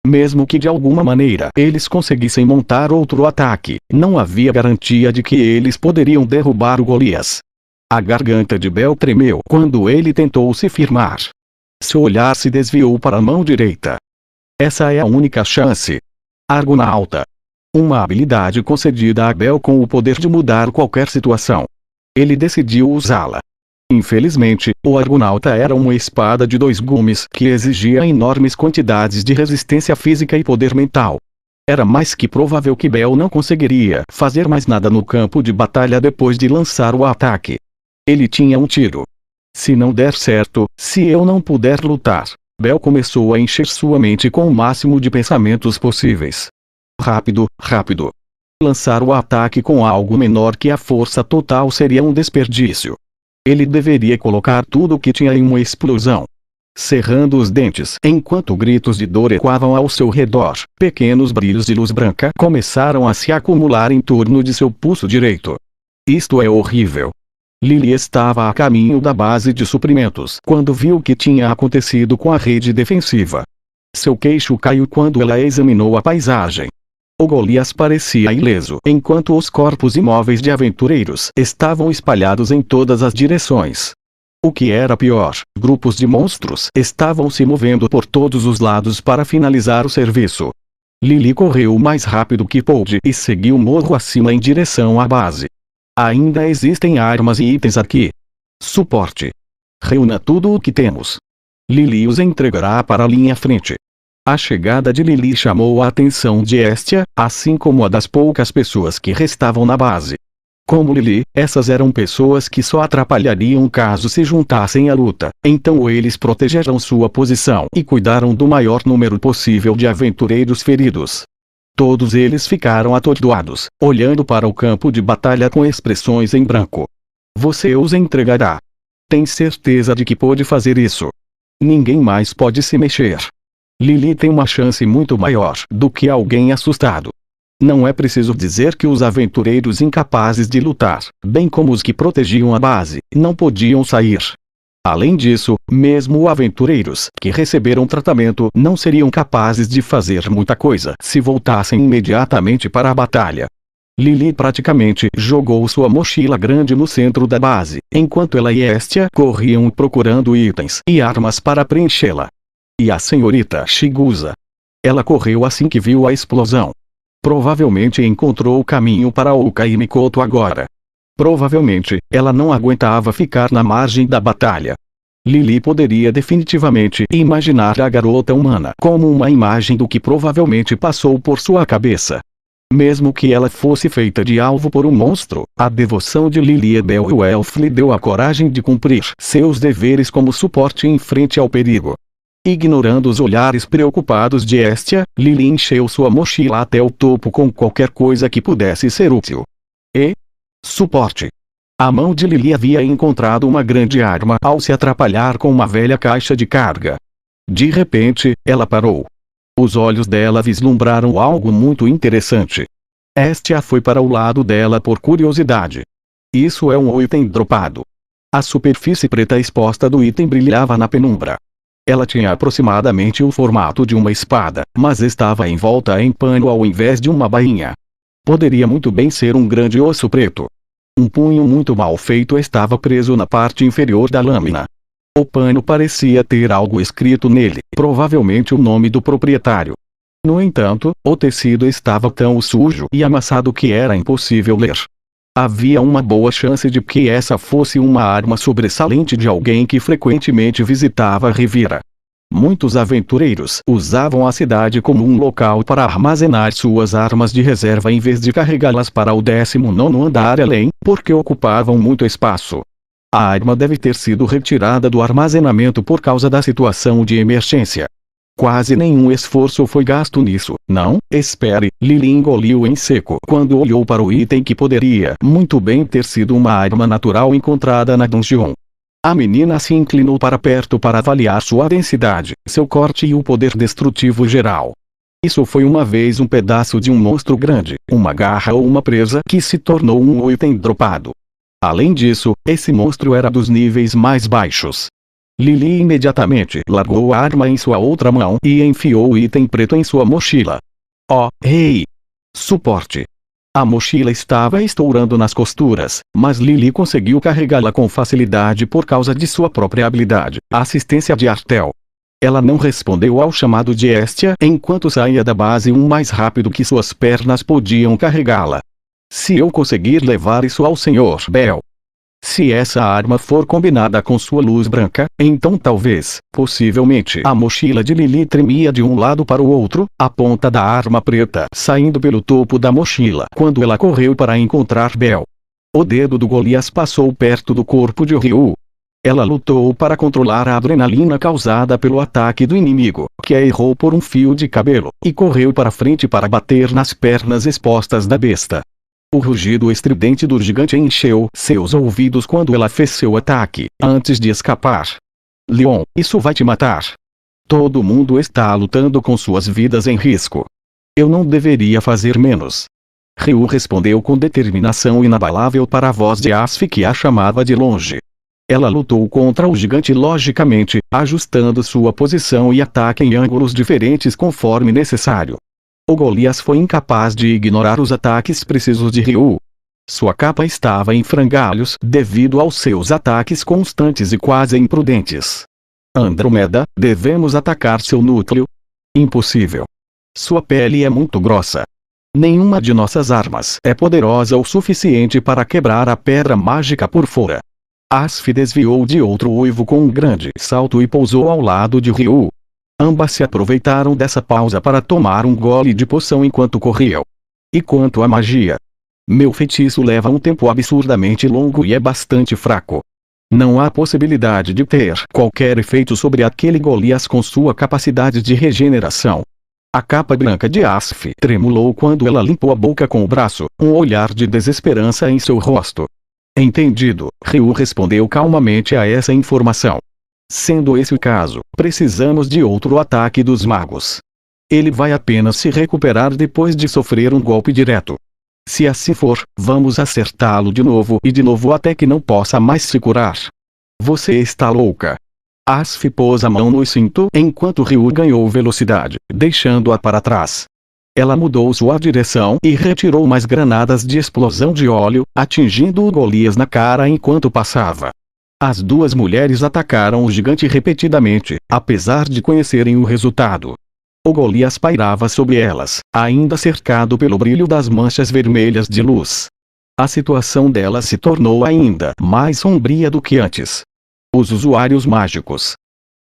Mesmo que de alguma maneira eles conseguissem montar outro ataque, não havia garantia de que eles poderiam derrubar o Golias. A garganta de Bel tremeu quando ele tentou se firmar. Seu olhar se desviou para a mão direita. Essa é a única chance. Argonauta. Uma habilidade concedida a Bell com o poder de mudar qualquer situação. Ele decidiu usá-la. Infelizmente, o Argonauta era uma espada de 2 gumes que exigia enormes quantidades de resistência física e poder mental. Era mais que provável que Bell não conseguiria fazer mais nada no campo de batalha depois de lançar o ataque. Ele tinha um tiro. Se não der certo, se eu não puder lutar, Bell começou a encher sua mente com o máximo de pensamentos possíveis. Rápido, rápido. Lançar o ataque com algo menor que a força total seria um desperdício. Ele deveria colocar tudo o que tinha em uma explosão. Cerrando os dentes enquanto gritos de dor ecoavam ao seu redor, pequenos brilhos de luz branca começaram a se acumular em torno de seu pulso direito. Isto é horrível. Lily estava a caminho da base de suprimentos quando viu o que tinha acontecido com a rede defensiva. Seu queixo caiu quando ela examinou a paisagem. O Golias parecia ileso enquanto os corpos imóveis de aventureiros estavam espalhados em todas as direções. O que era pior, grupos de monstros estavam se movendo por todos os lados para finalizar o serviço. Lily correu o mais rápido que pôde e seguiu morro acima em direção à base. Ainda existem armas e itens aqui. Suporte. Reúna tudo o que temos. Lily os entregará para a linha frente. A chegada de Lily chamou a atenção de Estia, assim como a das poucas pessoas que restavam na base. Como Lily, essas eram pessoas que só atrapalhariam caso se juntassem à luta, então eles protegeram sua posição e cuidaram do maior número possível de aventureiros feridos. Todos eles ficaram atordoados, olhando para o campo de batalha com expressões em branco. Você os entregará. Tem certeza de que pode fazer isso? Ninguém mais pode se mexer. Lily tem uma chance muito maior do que alguém assustado. Não é preciso dizer que os aventureiros incapazes de lutar, bem como os que protegiam a base, não podiam sair. Além disso, mesmo aventureiros que receberam tratamento não seriam capazes de fazer muita coisa se voltassem imediatamente para a batalha. Lily praticamente jogou sua mochila grande no centro da base, enquanto ela e Estia corriam procurando itens e armas para preenchê-la. E a senhorita Shigusa? Ela correu assim que viu a explosão. Provavelmente encontrou o caminho para Oka e Mikoto agora. Provavelmente, ela não aguentava ficar na margem da batalha. Lily poderia definitivamente imaginar a garota humana como uma imagem do que provavelmente passou por sua cabeça. Mesmo que ela fosse feita de alvo por um monstro, a devoção de Lily e Beowulf lhe deu a coragem de cumprir seus deveres como suporte em frente ao perigo. Ignorando os olhares preocupados de Estia, Lily encheu sua mochila até o topo com qualquer coisa que pudesse ser útil. E? Suporte. A mão de Lily havia encontrado uma grande arma ao se atrapalhar com uma velha caixa de carga. De repente, ela parou. Os olhos dela vislumbraram algo muito interessante. Estia foi para o lado dela por curiosidade. Isso é um item dropado. A superfície preta exposta do item brilhava na penumbra. Ela tinha aproximadamente o formato de uma espada, mas estava envolta em pano ao invés de uma bainha. Poderia muito bem ser um grande osso preto. Um punho muito mal feito estava preso na parte inferior da lâmina. O pano parecia ter algo escrito nele, provavelmente o nome do proprietário. No entanto, o tecido estava tão sujo e amassado que era impossível ler. Havia uma boa chance de que essa fosse uma arma sobressalente de alguém que frequentemente visitava Rivira. Muitos aventureiros usavam a cidade como um local para armazenar suas armas de reserva em vez de carregá-las para o 19º andar além, porque ocupavam muito espaço. A arma deve ter sido retirada do armazenamento por causa da situação de emergência. Quase nenhum esforço foi gasto nisso. Não, espere, Lily engoliu em seco quando olhou para o item que poderia muito bem ter sido uma arma natural encontrada na dungeon. A menina se inclinou para perto para avaliar sua densidade, seu corte e o poder destrutivo geral. Isso foi uma vez um pedaço de um monstro grande, uma garra ou uma presa que se tornou um item dropado. Além disso, esse monstro era dos níveis mais baixos. Lily imediatamente largou a arma em sua outra mão e enfiou o item preto em sua mochila. Oh, hey! Suporte! A mochila estava estourando nas costuras, mas Lily conseguiu carregá-la com facilidade por causa de sua própria habilidade, assistência de Artel. Ela não respondeu ao chamado de Estia enquanto saía da base mais rápido que suas pernas podiam carregá-la. Se eu conseguir levar isso ao Sr. Bell. Se essa arma for combinada com sua luz branca, então talvez, possivelmente, a mochila de Lily tremia de um lado para o outro, a ponta da arma preta saindo pelo topo da mochila quando ela correu para encontrar Bell. O dedo do Golias passou perto do corpo de Ryu. Ela lutou para controlar a adrenalina causada pelo ataque do inimigo, que a errou por um fio de cabelo, e correu para frente para bater nas pernas expostas da besta. O rugido estridente do gigante encheu seus ouvidos quando ela fez seu ataque, antes de escapar. Leon, isso vai te matar. Todo mundo está lutando com suas vidas em risco. Eu não deveria fazer menos. Ryu respondeu com determinação inabalável para a voz de Asf que a chamava de longe. Ela lutou contra o gigante logicamente, ajustando sua posição e ataque em ângulos diferentes conforme necessário. O Golias foi incapaz de ignorar os ataques precisos de Ryu. Sua capa estava em frangalhos devido aos seus ataques constantes e quase imprudentes. Andromeda, devemos atacar seu núcleo? Impossível. Sua pele é muito grossa. Nenhuma de nossas armas é poderosa o suficiente para quebrar a pedra mágica por fora. Asf desviou de outro uivo com um grande salto e pousou ao lado de Ryu. Ambas se aproveitaram dessa pausa para tomar um gole de poção enquanto corriam. E quanto à magia? Meu feitiço leva um tempo absurdamente longo e é bastante fraco. Não há possibilidade de ter qualquer efeito sobre aquele Golias com sua capacidade de regeneração. A capa branca de Asf tremulou quando ela limpou a boca com o braço, um olhar de desesperança em seu rosto. Entendido, Ryu respondeu calmamente a essa informação. Sendo esse o caso, precisamos de outro ataque dos magos. Ele vai apenas se recuperar depois de sofrer um golpe direto. Se assim for, vamos acertá-lo de novo e de novo até que não possa mais se curar. Você está louca. Asf pôs a mão no cinto enquanto Ryu ganhou velocidade, deixando-a para trás. Ela mudou sua direção e retirou mais granadas de explosão de óleo, atingindo o Golias na cara enquanto passava. As duas mulheres atacaram o gigante repetidamente, apesar de conhecerem o resultado. O Golias pairava sobre elas, ainda cercado pelo brilho das manchas vermelhas de luz. A situação dela se tornou ainda mais sombria do que antes. Os usuários mágicos.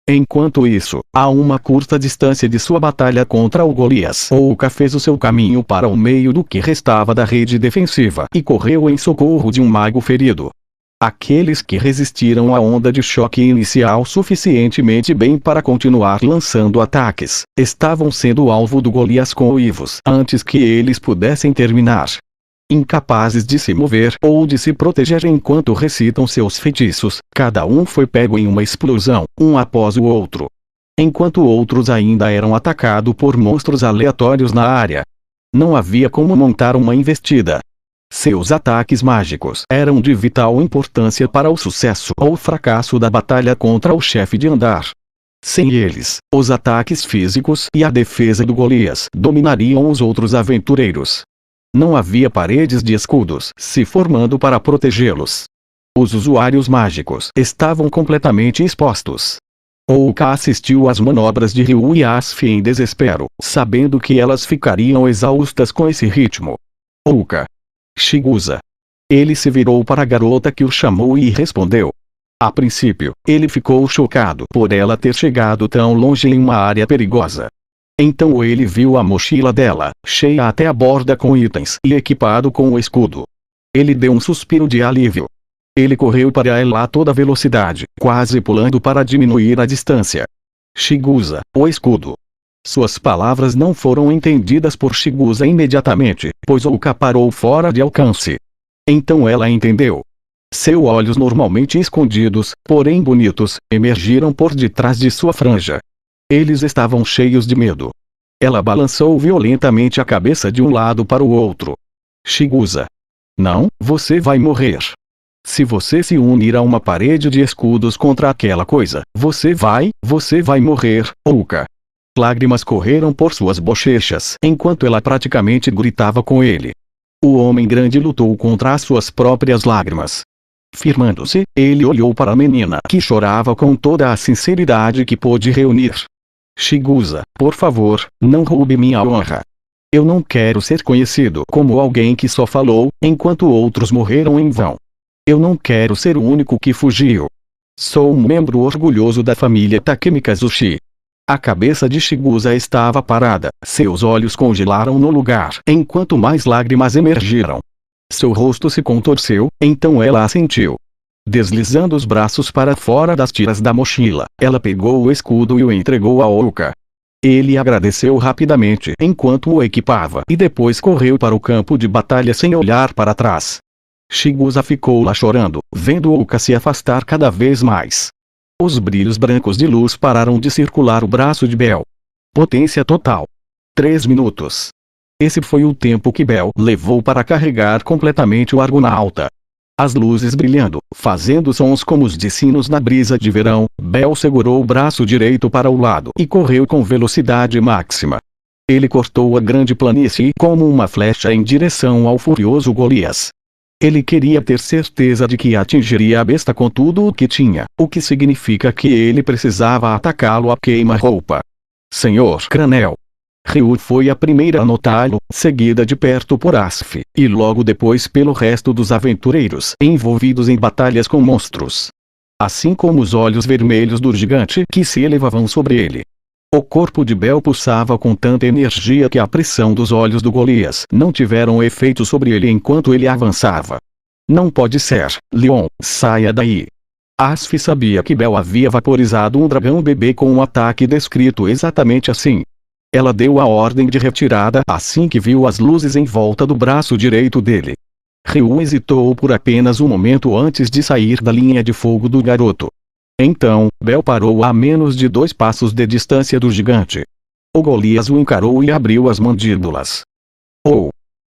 Enquanto isso, a uma curta distância de sua batalha contra o Golias, Ouka fez o seu caminho para o meio do que restava da rede defensiva e correu em socorro de um mago ferido. Aqueles que resistiram à onda de choque inicial suficientemente bem para continuar lançando ataques, estavam sendo alvo do Golias com uivos antes que eles pudessem terminar. Incapazes de se mover ou de se proteger enquanto recitam seus feitiços, cada um foi pego em uma explosão, um após o outro. Enquanto outros ainda eram atacados por monstros aleatórios na área. Não havia como montar uma investida. Seus ataques mágicos eram de vital importância para o sucesso ou fracasso da batalha contra o chefe de andar. Sem eles, os ataques físicos e a defesa do Golias dominariam os outros aventureiros. Não havia paredes de escudos se formando para protegê-los. Os usuários mágicos estavam completamente expostos. Ouka assistiu às manobras de Ryu e Asf em desespero, sabendo que elas ficariam exaustas com esse ritmo. Ouka. Chigusa. Ele se virou para a garota que o chamou e respondeu. A princípio, ele ficou chocado por ela ter chegado tão longe em uma área perigosa. Então ele viu a mochila dela, cheia até a borda com itens e equipado com o escudo. Ele deu um suspiro de alívio. Ele correu para ela a toda velocidade, quase pulando para diminuir a distância. Chigusa, o escudo. Suas palavras não foram entendidas por Chigusa imediatamente, pois Ouka parou fora de alcance. Então ela entendeu. Seus olhos normalmente escondidos, porém bonitos, emergiram por detrás de sua franja. Eles estavam cheios de medo. Ela balançou violentamente a cabeça de um lado para o outro. Chigusa. Não, você vai morrer. Se você se unir a uma parede de escudos contra aquela coisa, você vai morrer, Ouka. Lágrimas correram por suas bochechas enquanto ela praticamente gritava com ele. O homem grande lutou contra as suas próprias lágrimas. Firmando-se, ele olhou para a menina que chorava com toda a sinceridade que pôde reunir. Chigusa, por favor, não roube minha honra. Eu não quero ser conhecido como alguém que só falou, enquanto outros morreram em vão. Eu não quero ser o único que fugiu. Sou um membro orgulhoso da família Takemikazuchi. A cabeça de Chigusa estava parada, seus olhos congelaram no lugar enquanto mais lágrimas emergiram. Seu rosto se contorceu, então ela assentiu. Deslizando os braços para fora das tiras da mochila, ela pegou o escudo e o entregou a Ouka. Ele agradeceu rapidamente enquanto o equipava e depois correu para o campo de batalha sem olhar para trás. Chigusa ficou lá chorando, vendo Ouka se afastar cada vez mais. Os brilhos brancos de luz pararam de circular o braço de Bell. Potência total. 3 minutos. Esse foi o tempo que Bell levou para carregar completamente o Argonauta. As luzes brilhando, fazendo sons como os de sinos na brisa de verão, Bell segurou o braço direito para o lado e correu com velocidade máxima. Ele cortou a grande planície como uma flecha em direção ao furioso Golias. Ele queria ter certeza de que atingiria a besta com tudo o que tinha, o que significa que ele precisava atacá-lo a queima-roupa. Senhor Cranel. Ryu foi a primeira a notá-lo, seguida de perto por Asf, e logo depois pelo resto dos aventureiros envolvidos em batalhas com monstros. Assim como os olhos vermelhos do gigante que se elevavam sobre ele. O corpo de Bell pulsava com tanta energia que a pressão dos olhos do Golias não tiveram efeito sobre ele enquanto ele avançava. Não pode ser, Leon, saia daí. Asf sabia que Bell havia vaporizado um dragão bebê com um ataque descrito exatamente assim. Ela deu a ordem de retirada assim que viu as luzes em volta do braço direito dele. Ryu hesitou por apenas um momento antes de sair da linha de fogo do garoto. Então, Bell parou a menos de 2 passos de distância do gigante. O Golias o encarou e abriu as mandíbulas. Oh!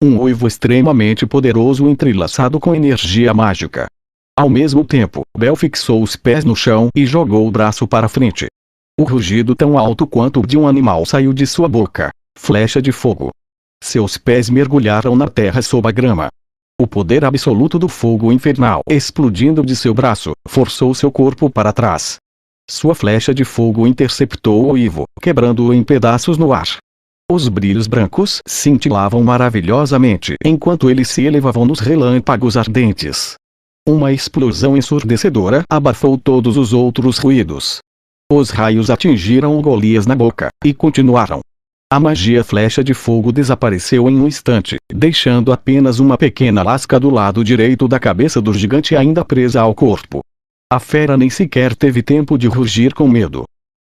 Um uivo extremamente poderoso entrelaçado com energia mágica. Ao mesmo tempo, Bell fixou os pés no chão e jogou o braço para frente. O rugido tão alto quanto o de um animal saiu de sua boca. Flecha de fogo. Seus pés mergulharam na terra sob a grama. O poder absoluto do fogo infernal explodindo de seu braço, forçou seu corpo para trás. Sua flecha de fogo interceptou o uivo, quebrando-o em pedaços no ar. Os brilhos brancos cintilavam maravilhosamente enquanto eles se elevavam nos relâmpagos ardentes. Uma explosão ensurdecedora abafou todos os outros ruídos. Os raios atingiram o Golias na boca, e continuaram. A magia flecha de fogo desapareceu em um instante, deixando apenas uma pequena lasca do lado direito da cabeça do gigante ainda presa ao corpo. A fera nem sequer teve tempo de rugir com medo.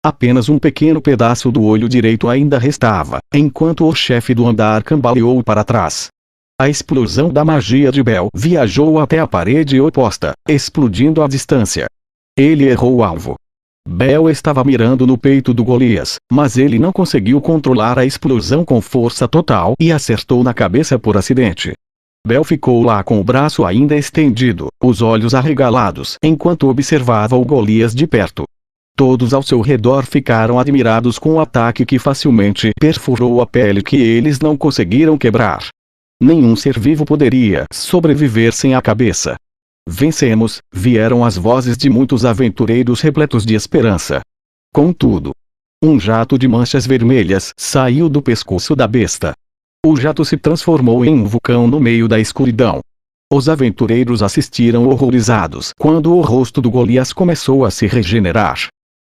Apenas um pequeno pedaço do olho direito ainda restava, enquanto o chefe do andar cambaleou para trás. A explosão da magia de Bell viajou até a parede oposta, explodindo à distância. Ele errou o alvo. Bell estava mirando no peito do Golias, mas ele não conseguiu controlar a explosão com força total e acertou na cabeça por acidente. Bell ficou lá com o braço ainda estendido, os olhos arregalados, enquanto observava o Golias de perto. Todos ao seu redor ficaram admirados com o ataque que facilmente perfurou a pele que eles não conseguiram quebrar. Nenhum ser vivo poderia sobreviver sem a cabeça. Vencemos, vieram as vozes de muitos aventureiros repletos de esperança. Contudo, um jato de manchas vermelhas saiu do pescoço da besta. O jato se transformou em um vulcão no meio da escuridão. Os aventureiros assistiram horrorizados quando o rosto do Golias começou a se regenerar.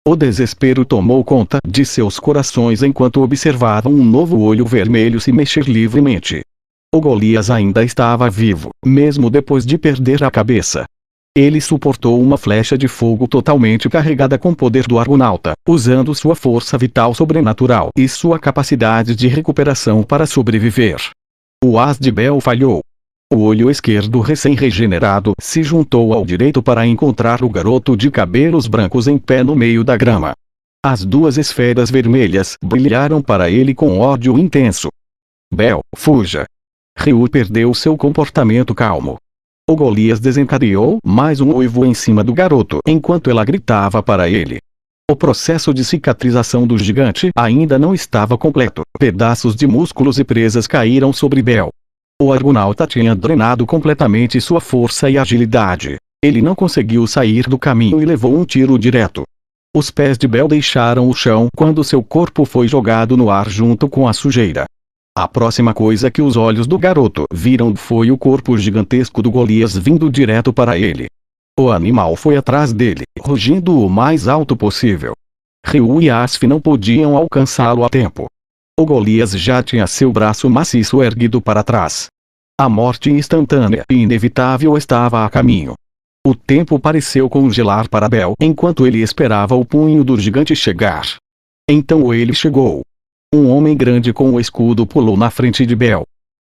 O desespero tomou conta de seus corações enquanto observavam um novo olho vermelho se mexer livremente. O Golias ainda estava vivo, mesmo depois de perder a cabeça. Ele suportou uma flecha de fogo totalmente carregada com poder do Argonauta, usando sua força vital sobrenatural e sua capacidade de recuperação para sobreviver. O as de Bell falhou. O olho esquerdo recém-regenerado se juntou ao direito para encontrar o garoto de cabelos brancos em pé no meio da grama. As 2 esferas vermelhas brilharam para ele com ódio intenso. Bell, fuja! Ryu perdeu seu comportamento calmo. O Golias desencadeou mais um uivo em cima do garoto enquanto ela gritava para ele. O processo de cicatrização do gigante ainda não estava completo. Pedaços de músculos e presas caíram sobre Bell. O Argonauta tinha drenado completamente sua força e agilidade. Ele não conseguiu sair do caminho e levou um tiro direto. Os pés de Bel deixaram o chão quando seu corpo foi jogado no ar junto com a sujeira. A próxima coisa que os olhos do garoto viram foi o corpo gigantesco do Golias vindo direto para ele. O animal foi atrás dele, rugindo o mais alto possível. Ryu e Asf não podiam alcançá-lo a tempo. O Golias já tinha seu braço maciço erguido para trás. A morte instantânea e inevitável estava a caminho. O tempo pareceu congelar para Bel enquanto ele esperava o punho do gigante chegar. Então ele chegou. Um homem grande com o escudo pulou na frente de Bel.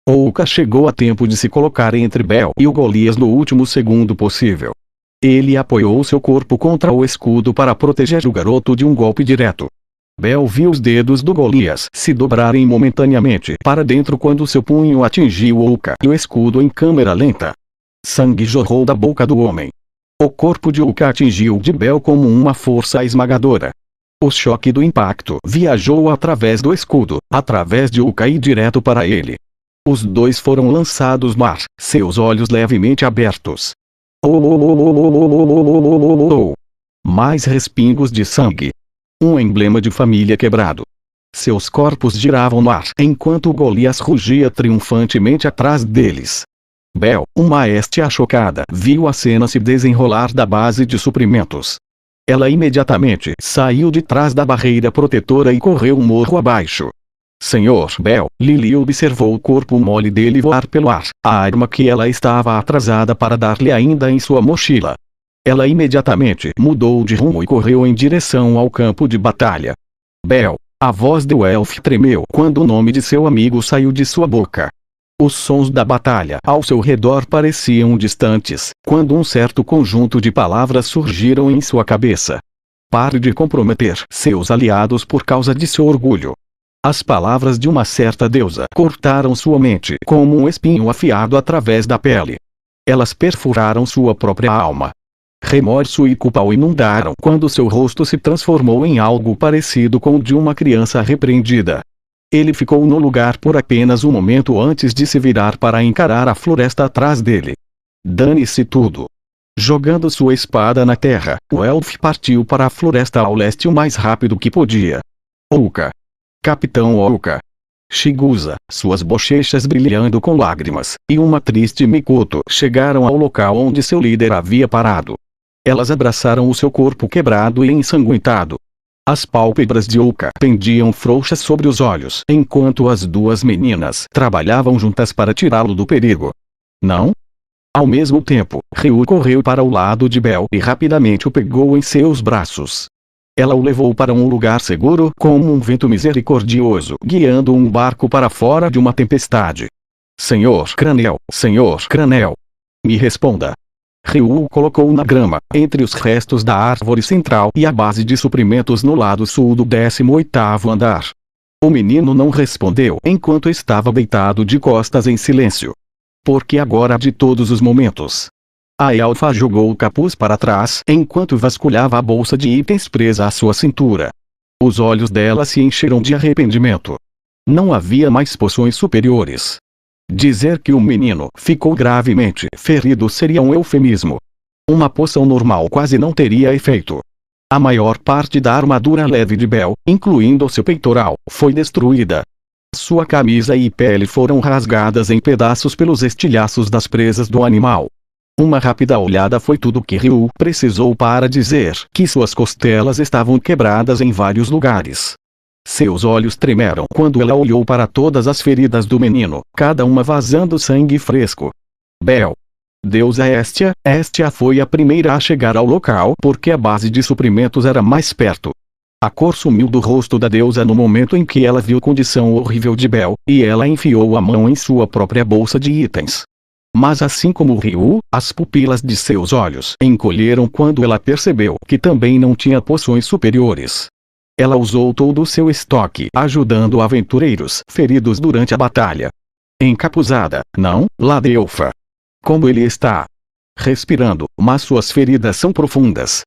Ouka chegou a tempo de se colocar entre Bel e o Golias no último segundo possível. Ele apoiou seu corpo contra o escudo para proteger o garoto de um golpe direto. Bel viu os dedos do Golias se dobrarem momentaneamente para dentro quando seu punho atingiu Ouka e o escudo em câmera lenta. Sangue jorrou da boca do homem. O corpo de Ouka atingiu de Bel como uma força esmagadora. O choque do impacto viajou através do escudo, através de Ouka e direto para ele. Os dois foram lançados no ar, seus olhos levemente abertos. Mais respingos de sangue. Um emblema de família quebrado. Seus corpos giravam no ar enquanto o Golias rugia triunfantemente atrás deles. Bel, uma éstia chocada, viu a cena se desenrolar da base de suprimentos. Ela imediatamente saiu de trás da barreira protetora e correu um morro abaixo. Senhor Bel, Lily observou o corpo mole dele voar pelo ar, a arma que ela estava atrasada para dar-lhe ainda em sua mochila. Ela imediatamente mudou de rumo e correu em direção ao campo de batalha. Bel, a voz do Elf tremeu quando o nome de seu amigo saiu de sua boca. Os sons da batalha ao seu redor pareciam distantes, quando um certo conjunto de palavras surgiram em sua cabeça. Pare de comprometer seus aliados por causa de seu orgulho. As palavras de uma certa deusa cortaram sua mente como um espinho afiado através da pele. Elas perfuraram sua própria alma. Remorso e culpa o inundaram quando seu rosto se transformou em algo parecido com o de uma criança repreendida. Ele ficou no lugar por apenas um momento antes de se virar para encarar a floresta atrás dele. Dane-se tudo. Jogando sua espada na terra, o Elf partiu para a floresta ao leste o mais rápido que podia. Ouka. Capitão Ouka. Chigusa, suas bochechas brilhando com lágrimas, e uma triste Mikoto chegaram ao local onde seu líder havia parado. Elas abraçaram o seu corpo quebrado e ensanguentado. As pálpebras de Ouka pendiam frouxas sobre os olhos enquanto as duas meninas trabalhavam juntas para tirá-lo do perigo. Não? Ao mesmo tempo, Ryu correu para o lado de Bel e rapidamente o pegou em seus braços. Ela o levou para um lugar seguro como um vento misericordioso guiando um barco para fora de uma tempestade. Senhor Cranel, me responda. Ryu o colocou na grama, entre os restos da árvore central e a base de suprimentos no lado sul do 18º andar. O menino não respondeu enquanto estava deitado de costas em silêncio. Porque agora de todos os momentos. A elfa jogou o capuz para trás enquanto vasculhava a bolsa de itens presa à sua cintura. Os olhos dela se encheram de arrependimento. Não havia mais poções superiores. Dizer que o menino ficou gravemente ferido seria um eufemismo. Uma poção normal quase não teria efeito. A maior parte da armadura leve de Bel, incluindo seu peitoral, foi destruída. Sua camisa e pele foram rasgadas em pedaços pelos estilhaços das presas do animal. Uma rápida olhada foi tudo que Ryu precisou para dizer que suas costelas estavam quebradas em vários lugares. Seus olhos tremeram quando ela olhou para todas as feridas do menino, cada uma vazando sangue fresco. Bel. Deusa Estia foi a primeira a chegar ao local porque a base de suprimentos era mais perto. A cor sumiu do rosto da deusa no momento em que ela viu a condição horrível de Bel, e ela enfiou a mão em sua própria bolsa de itens. Mas assim como Ryu, as pupilas de seus olhos encolheram quando ela percebeu que também não tinha poções superiores. Ela usou todo o seu estoque ajudando aventureiros feridos durante a batalha. Encapuzada, não, Ladelfa. Como ele está? Respirando, mas suas feridas são profundas.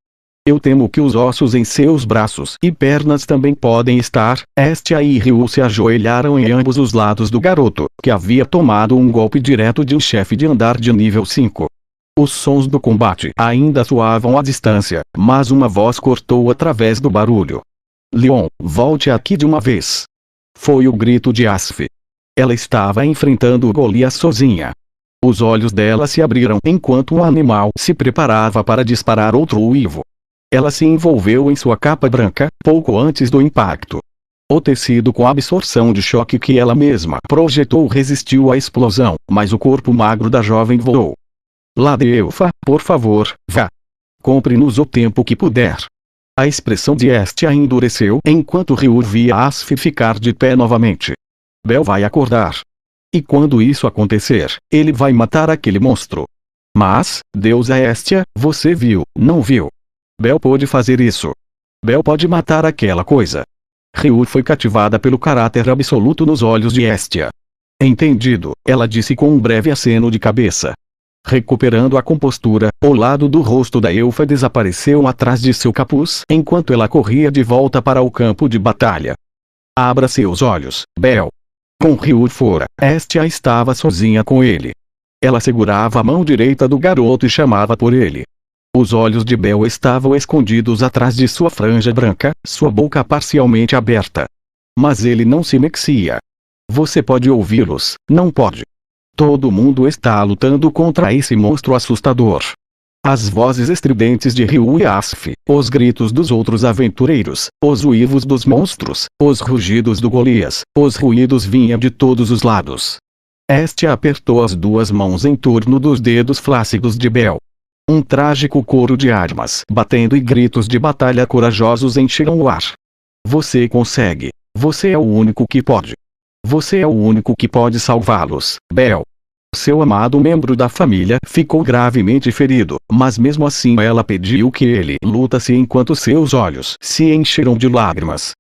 Eu temo que os ossos em seus braços e pernas também podem estar. Estia e Ryu se ajoelharam em ambos os lados do garoto, que havia tomado um golpe direto de um chefe de andar de nível 5. Os sons do combate ainda soavam à distância, mas uma voz cortou através do barulho. Leon, volte aqui de uma vez. Foi o grito de Asf. Ela estava enfrentando o Golias sozinha. Os olhos dela se abriram enquanto o animal se preparava para disparar outro uivo. Ela se envolveu em sua capa branca, pouco antes do impacto. O tecido com a absorção de choque que ela mesma projetou resistiu à explosão, mas o corpo magro da jovem voou. Lady Elfa, por favor, vá. Compre-nos o tempo que puder. A expressão de Estia endureceu enquanto Ryu via Asf ficar de pé novamente. Bel vai acordar. E quando isso acontecer, ele vai matar aquele monstro. Mas, deusa Estia, você viu, não viu? Bel pôde fazer isso. Bel pode matar aquela coisa. Ryu foi cativada pelo caráter absoluto nos olhos de Estia. Entendido, ela disse com um breve aceno de cabeça. Recuperando a compostura, o lado do rosto da elfa desapareceu atrás de seu capuz enquanto ela corria de volta para o campo de batalha. Abra seus olhos, Bel. Com Ryu fora, Estia estava sozinha com ele. Ela segurava a mão direita do garoto e chamava por ele. Os olhos de Bel estavam escondidos atrás de sua franja branca, sua boca parcialmente aberta. Mas ele não se mexia. Você pode ouvi-los, não pode. Todo mundo está lutando contra esse monstro assustador. As vozes estridentes de Ryu e Asf, os gritos dos outros aventureiros, os uivos dos monstros, os rugidos do Golias, os ruídos vinham de todos os lados. Estia apertou as duas mãos em torno dos dedos flácidos de Bel. Um trágico coro de armas batendo e gritos de batalha corajosos encheram o ar. Você consegue. Você é o único que pode. Você é o único que pode salvá-los, Bel. Seu amado membro da família ficou gravemente ferido, mas mesmo assim ela pediu que ele lutasse enquanto seus olhos se encheram de lágrimas.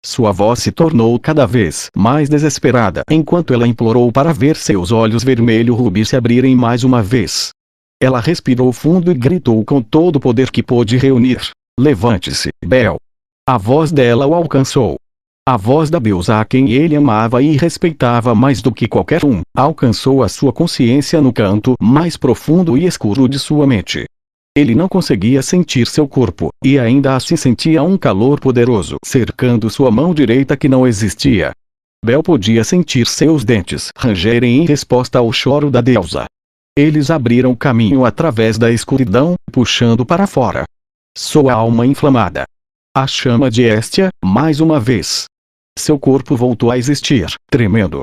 Sua voz se tornou cada vez mais desesperada enquanto ela implorou para ver seus olhos vermelho-rubi se abrirem mais uma vez. Ela respirou fundo e gritou com todo o poder que pôde reunir. Levante-se, Bel. A voz dela o alcançou. A voz da deusa a quem ele amava e respeitava mais do que qualquer um, alcançou a sua consciência no canto mais profundo e escuro de sua mente. Ele não conseguia sentir seu corpo, e ainda assim sentia um calor poderoso cercando sua mão direita que não existia. Bel podia sentir seus dentes rangerem em resposta ao choro da deusa. Eles abriram caminho através da escuridão, puxando para fora. Sua alma inflamada. A chama de Estia, mais uma vez. Seu corpo voltou a existir, tremendo.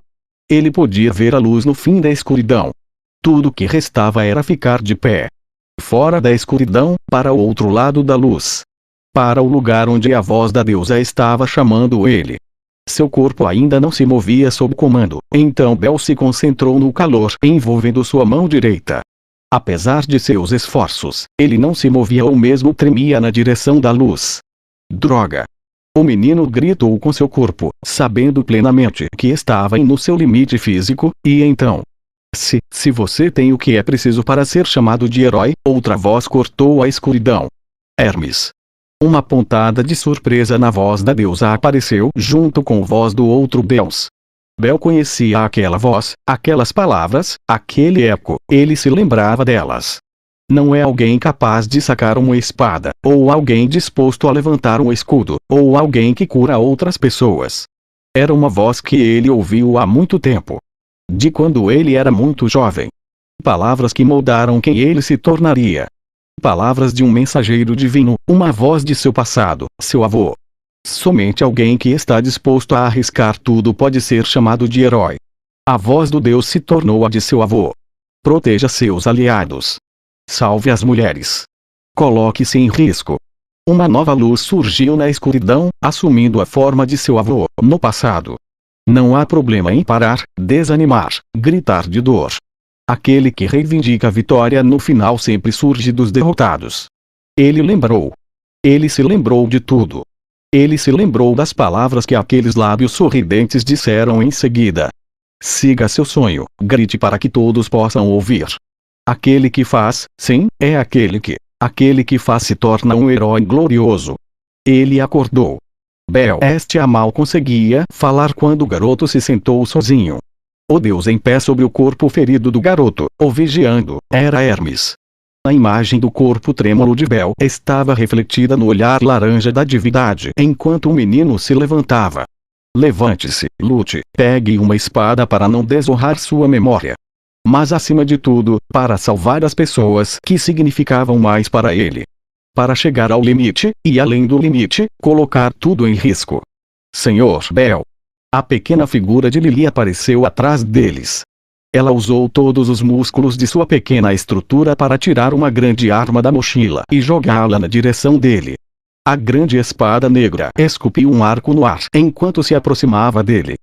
Ele podia ver a luz no fim da escuridão. Tudo que restava era ficar de pé. Fora da escuridão, para o outro lado da luz. Para o lugar onde a voz da deusa estava chamando ele. Seu corpo ainda não se movia sob comando, então Bel se concentrou no calor envolvendo sua mão direita. Apesar de seus esforços, ele não se movia ou mesmo tremia na direção da luz. Droga! O menino gritou com seu corpo, sabendo plenamente que estava no seu limite físico, e então... Se você tem o que é preciso para ser chamado de herói, outra voz cortou a escuridão. Hermes. Uma pontada de surpresa na voz da deusa apareceu junto com a voz do outro deus. Bel conhecia aquela voz, aquelas palavras, aquele eco, ele se lembrava delas. Não é alguém capaz de sacar uma espada, ou alguém disposto a levantar um escudo, ou alguém que cura outras pessoas. Era uma voz que ele ouviu há muito tempo. De quando ele era muito jovem. Palavras que moldaram quem ele se tornaria. Palavras de um mensageiro divino, uma voz de seu passado, seu avô. Somente alguém que está disposto a arriscar tudo pode ser chamado de herói. A voz do Deus se tornou a de seu avô. Proteja seus aliados. Salve as mulheres. Coloque-se em risco. Uma nova luz surgiu na escuridão, assumindo a forma de seu avô, no passado. Não há problema em parar, desanimar, gritar de dor. Aquele que reivindica a vitória no final sempre surge dos derrotados. Ele lembrou. Ele se lembrou de tudo. Ele se lembrou das palavras que aqueles lábios sorridentes disseram em seguida. Siga seu sonho, grite para que todos possam ouvir. Aquele que faz, sim, é aquele que faz se torna um herói glorioso. Ele acordou. Bel Estia mal conseguia falar quando o garoto se sentou sozinho. O deus em pé sobre o corpo ferido do garoto, o vigiando, era Hermes. A imagem do corpo trêmulo de Bel estava refletida no olhar laranja da divindade enquanto o menino se levantava. Levante-se, lute, pegue uma espada para não desonrar sua memória. Mas acima de tudo, para salvar as pessoas que significavam mais para ele. Para chegar ao limite, e além do limite, colocar tudo em risco. Senhor Bel. A pequena figura de Lily apareceu atrás deles. Ela usou todos os músculos de sua pequena estrutura para tirar uma grande arma da mochila e jogá-la na direção dele. A grande espada negra esculpiu um arco no ar enquanto se aproximava dele.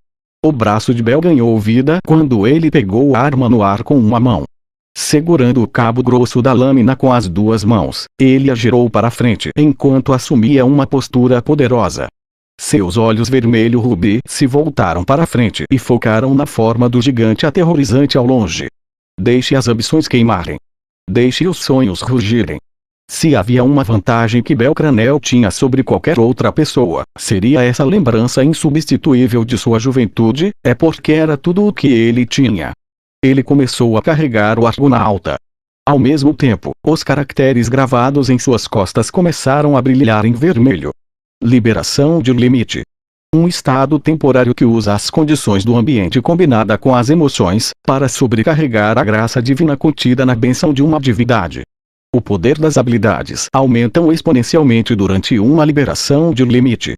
O braço de Bel ganhou vida quando ele pegou a arma no ar com uma mão. Segurando o cabo grosso da lâmina com as duas mãos, ele a girou para frente enquanto assumia uma postura poderosa. Seus olhos vermelho rubi se voltaram para frente e focaram na forma do gigante aterrorizante ao longe. Deixe as ambições queimarem. Deixe os sonhos rugirem. Se havia uma vantagem que Belcranel tinha sobre qualquer outra pessoa, seria essa lembrança insubstituível de sua juventude, é porque era tudo o que ele tinha. Ele começou a carregar o Argonauta. Ao mesmo tempo, os caracteres gravados em suas costas começaram a brilhar em vermelho. Liberação de limite. Um estado temporário que usa as condições do ambiente combinada com as emoções, para sobrecarregar a graça divina contida na bênção de uma divindade. O poder das habilidades aumentam exponencialmente durante uma liberação de limite.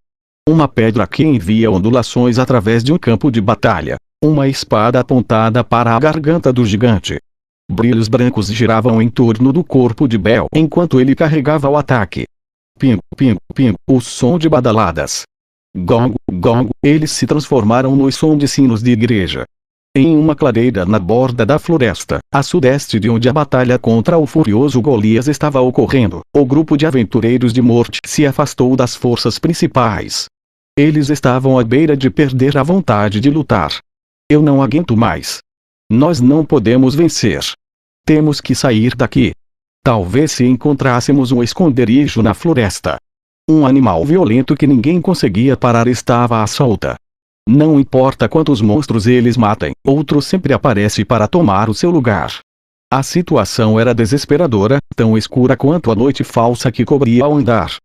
Uma pedra que envia ondulações através de um campo de batalha. Uma espada apontada para a garganta do gigante. Brilhos brancos giravam em torno do corpo de Bel enquanto ele carregava o ataque. Pingo, pingo, pingo, o som de badaladas. Gongo, gongo, eles se transformaram no som de sinos de igreja. Em uma clareira na borda da floresta, a sudeste de onde a batalha contra o furioso Golias estava ocorrendo, o grupo de aventureiros de morte se afastou das forças principais. Eles estavam à beira de perder a vontade de lutar. Eu não aguento mais. Nós não podemos vencer. Temos que sair daqui. Talvez se encontrássemos um esconderijo na floresta. Um animal violento que ninguém conseguia parar estava à solta. Não importa quantos monstros eles matem, outro sempre aparece para tomar o seu lugar. A situação era desesperadora, tão escura quanto a noite falsa que cobria ao andar.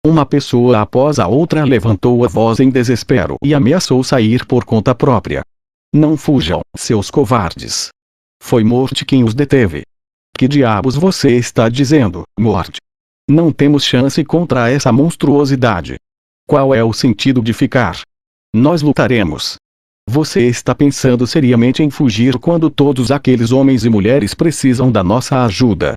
Uma pessoa após a outra levantou a voz em desespero e ameaçou sair por conta própria. Não fujam, seus covardes. Foi Morte quem os deteve. Que diabos você está dizendo, Morte? Não temos chance contra essa monstruosidade. Qual é o sentido de ficar? Nós lutaremos. Você está pensando seriamente em fugir quando todos aqueles homens e mulheres precisam da nossa ajuda.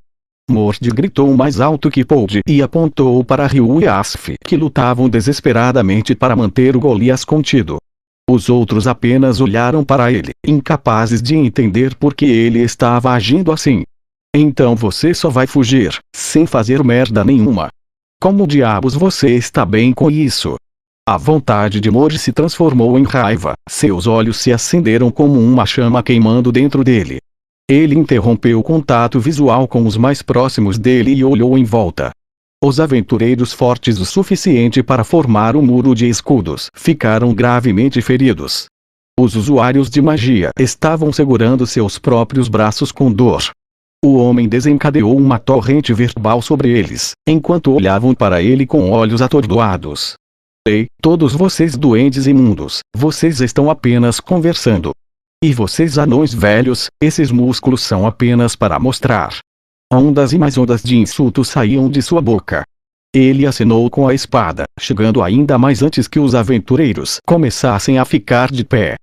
Morte gritou mais alto que pôde e apontou para Ryu e Asf, que lutavam desesperadamente para manter o Golias contido. Os outros apenas olharam para ele, incapazes de entender por que ele estava agindo assim. Então você só vai fugir, sem fazer merda nenhuma. Como diabos você está bem com isso? A vontade de Morte se transformou em raiva, seus olhos se acenderam como uma chama queimando dentro dele. Ele interrompeu o contato visual com os mais próximos dele e olhou em volta. Os aventureiros fortes o suficiente para formar um muro de escudos ficaram gravemente feridos. Os usuários de magia estavam segurando seus próprios braços com dor. O homem desencadeou uma torrente verbal sobre eles, enquanto olhavam para ele com olhos atordoados. Ei, todos vocês doentes imundos, vocês estão apenas conversando. E vocês anões velhos, esses músculos são apenas para mostrar. Ondas e mais ondas de insultos saíam de sua boca. Ele acenou com a espada, chegando ainda mais antes que os aventureiros começassem a ficar de pé.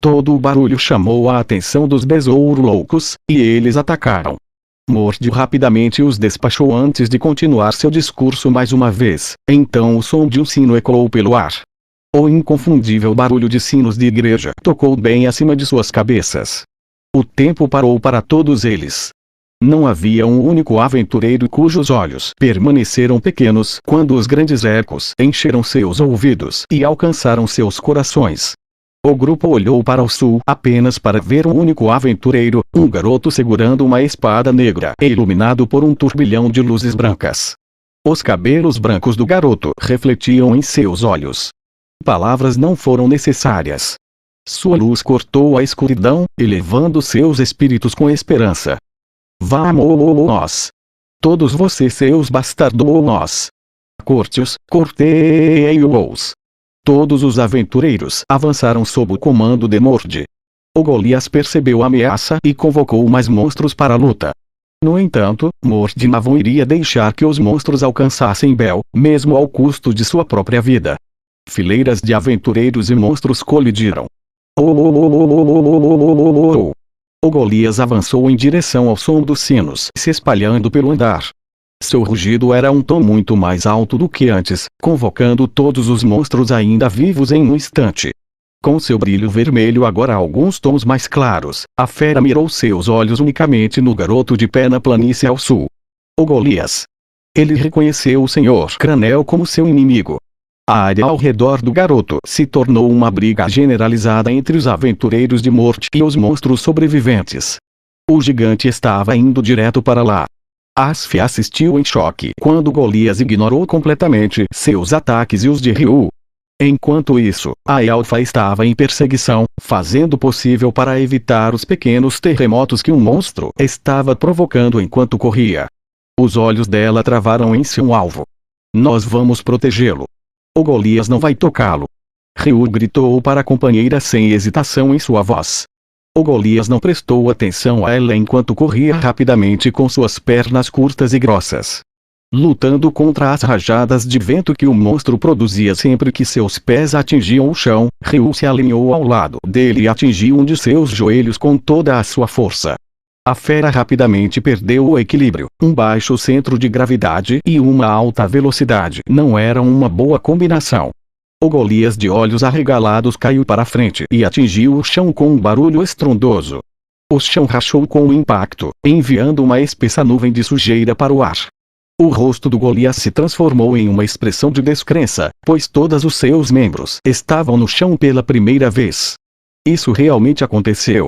Todo o barulho chamou a atenção dos besouro loucos, e eles atacaram. Morte rapidamente os despachou antes de continuar seu discurso mais uma vez, então o som de um sino ecoou pelo ar. O inconfundível barulho de sinos de igreja tocou bem acima de suas cabeças. O tempo parou para todos eles. Não havia um único aventureiro cujos olhos permaneceram pequenos quando os grandes ecos encheram seus ouvidos e alcançaram seus corações. O grupo olhou para o sul apenas para ver um único aventureiro, um garoto segurando uma espada negra e iluminado por um turbilhão de luzes brancas. Os cabelos brancos do garoto refletiam em seus olhos. Palavras não foram necessárias. Sua luz cortou a escuridão, elevando seus espíritos com esperança. Vamos! Todos vocês seus bastardos. Corte-os, cortei-os. Todos os aventureiros avançaram sob o comando de Mord. O Golias percebeu a ameaça e convocou mais monstros para a luta. No entanto, Mord não iria deixar que os monstros alcançassem Bel, mesmo ao custo de sua própria vida. Fileiras de aventureiros e monstros colidiram. O Golias avançou em direção ao som dos sinos se espalhando pelo andar. Seu rugido era um tom muito mais alto do que antes, convocando todos os monstros ainda vivos em um instante. Com seu brilho vermelho agora alguns tons mais claros, a fera mirou seus olhos unicamente no garoto de pé na planície ao sul. O Golias. Ele reconheceu o Senhor Cranel como seu inimigo. A área ao redor do garoto se tornou uma briga generalizada entre os aventureiros de Morte e os monstros sobreviventes. O gigante estava indo direto para lá. Asf assistiu em choque quando Golias ignorou completamente seus ataques e os de Ryu. Enquanto isso, a Elfa estava em perseguição, fazendo o possível para evitar os pequenos terremotos que um monstro estava provocando enquanto corria. Os olhos dela travaram em seu alvo. Nós vamos protegê-lo. O Golias não vai tocá-lo. Ryu gritou para a companheira sem hesitação em sua voz. O Golias não prestou atenção a ela enquanto corria rapidamente com suas pernas curtas e grossas. Lutando contra as rajadas de vento que o monstro produzia sempre que seus pés atingiam o chão, Ryu se alinhou ao lado dele e atingiu um de seus joelhos com toda a sua força. A fera rapidamente perdeu o equilíbrio. Um baixo centro de gravidade e uma alta velocidade não eram uma boa combinação. O Golias de olhos arregalados caiu para frente e atingiu o chão com um barulho estrondoso. O chão rachou com o impacto, enviando uma espessa nuvem de sujeira para o ar. O rosto do Golias se transformou em uma expressão de descrença, pois todos os seus membros estavam no chão pela primeira vez. Isso realmente aconteceu.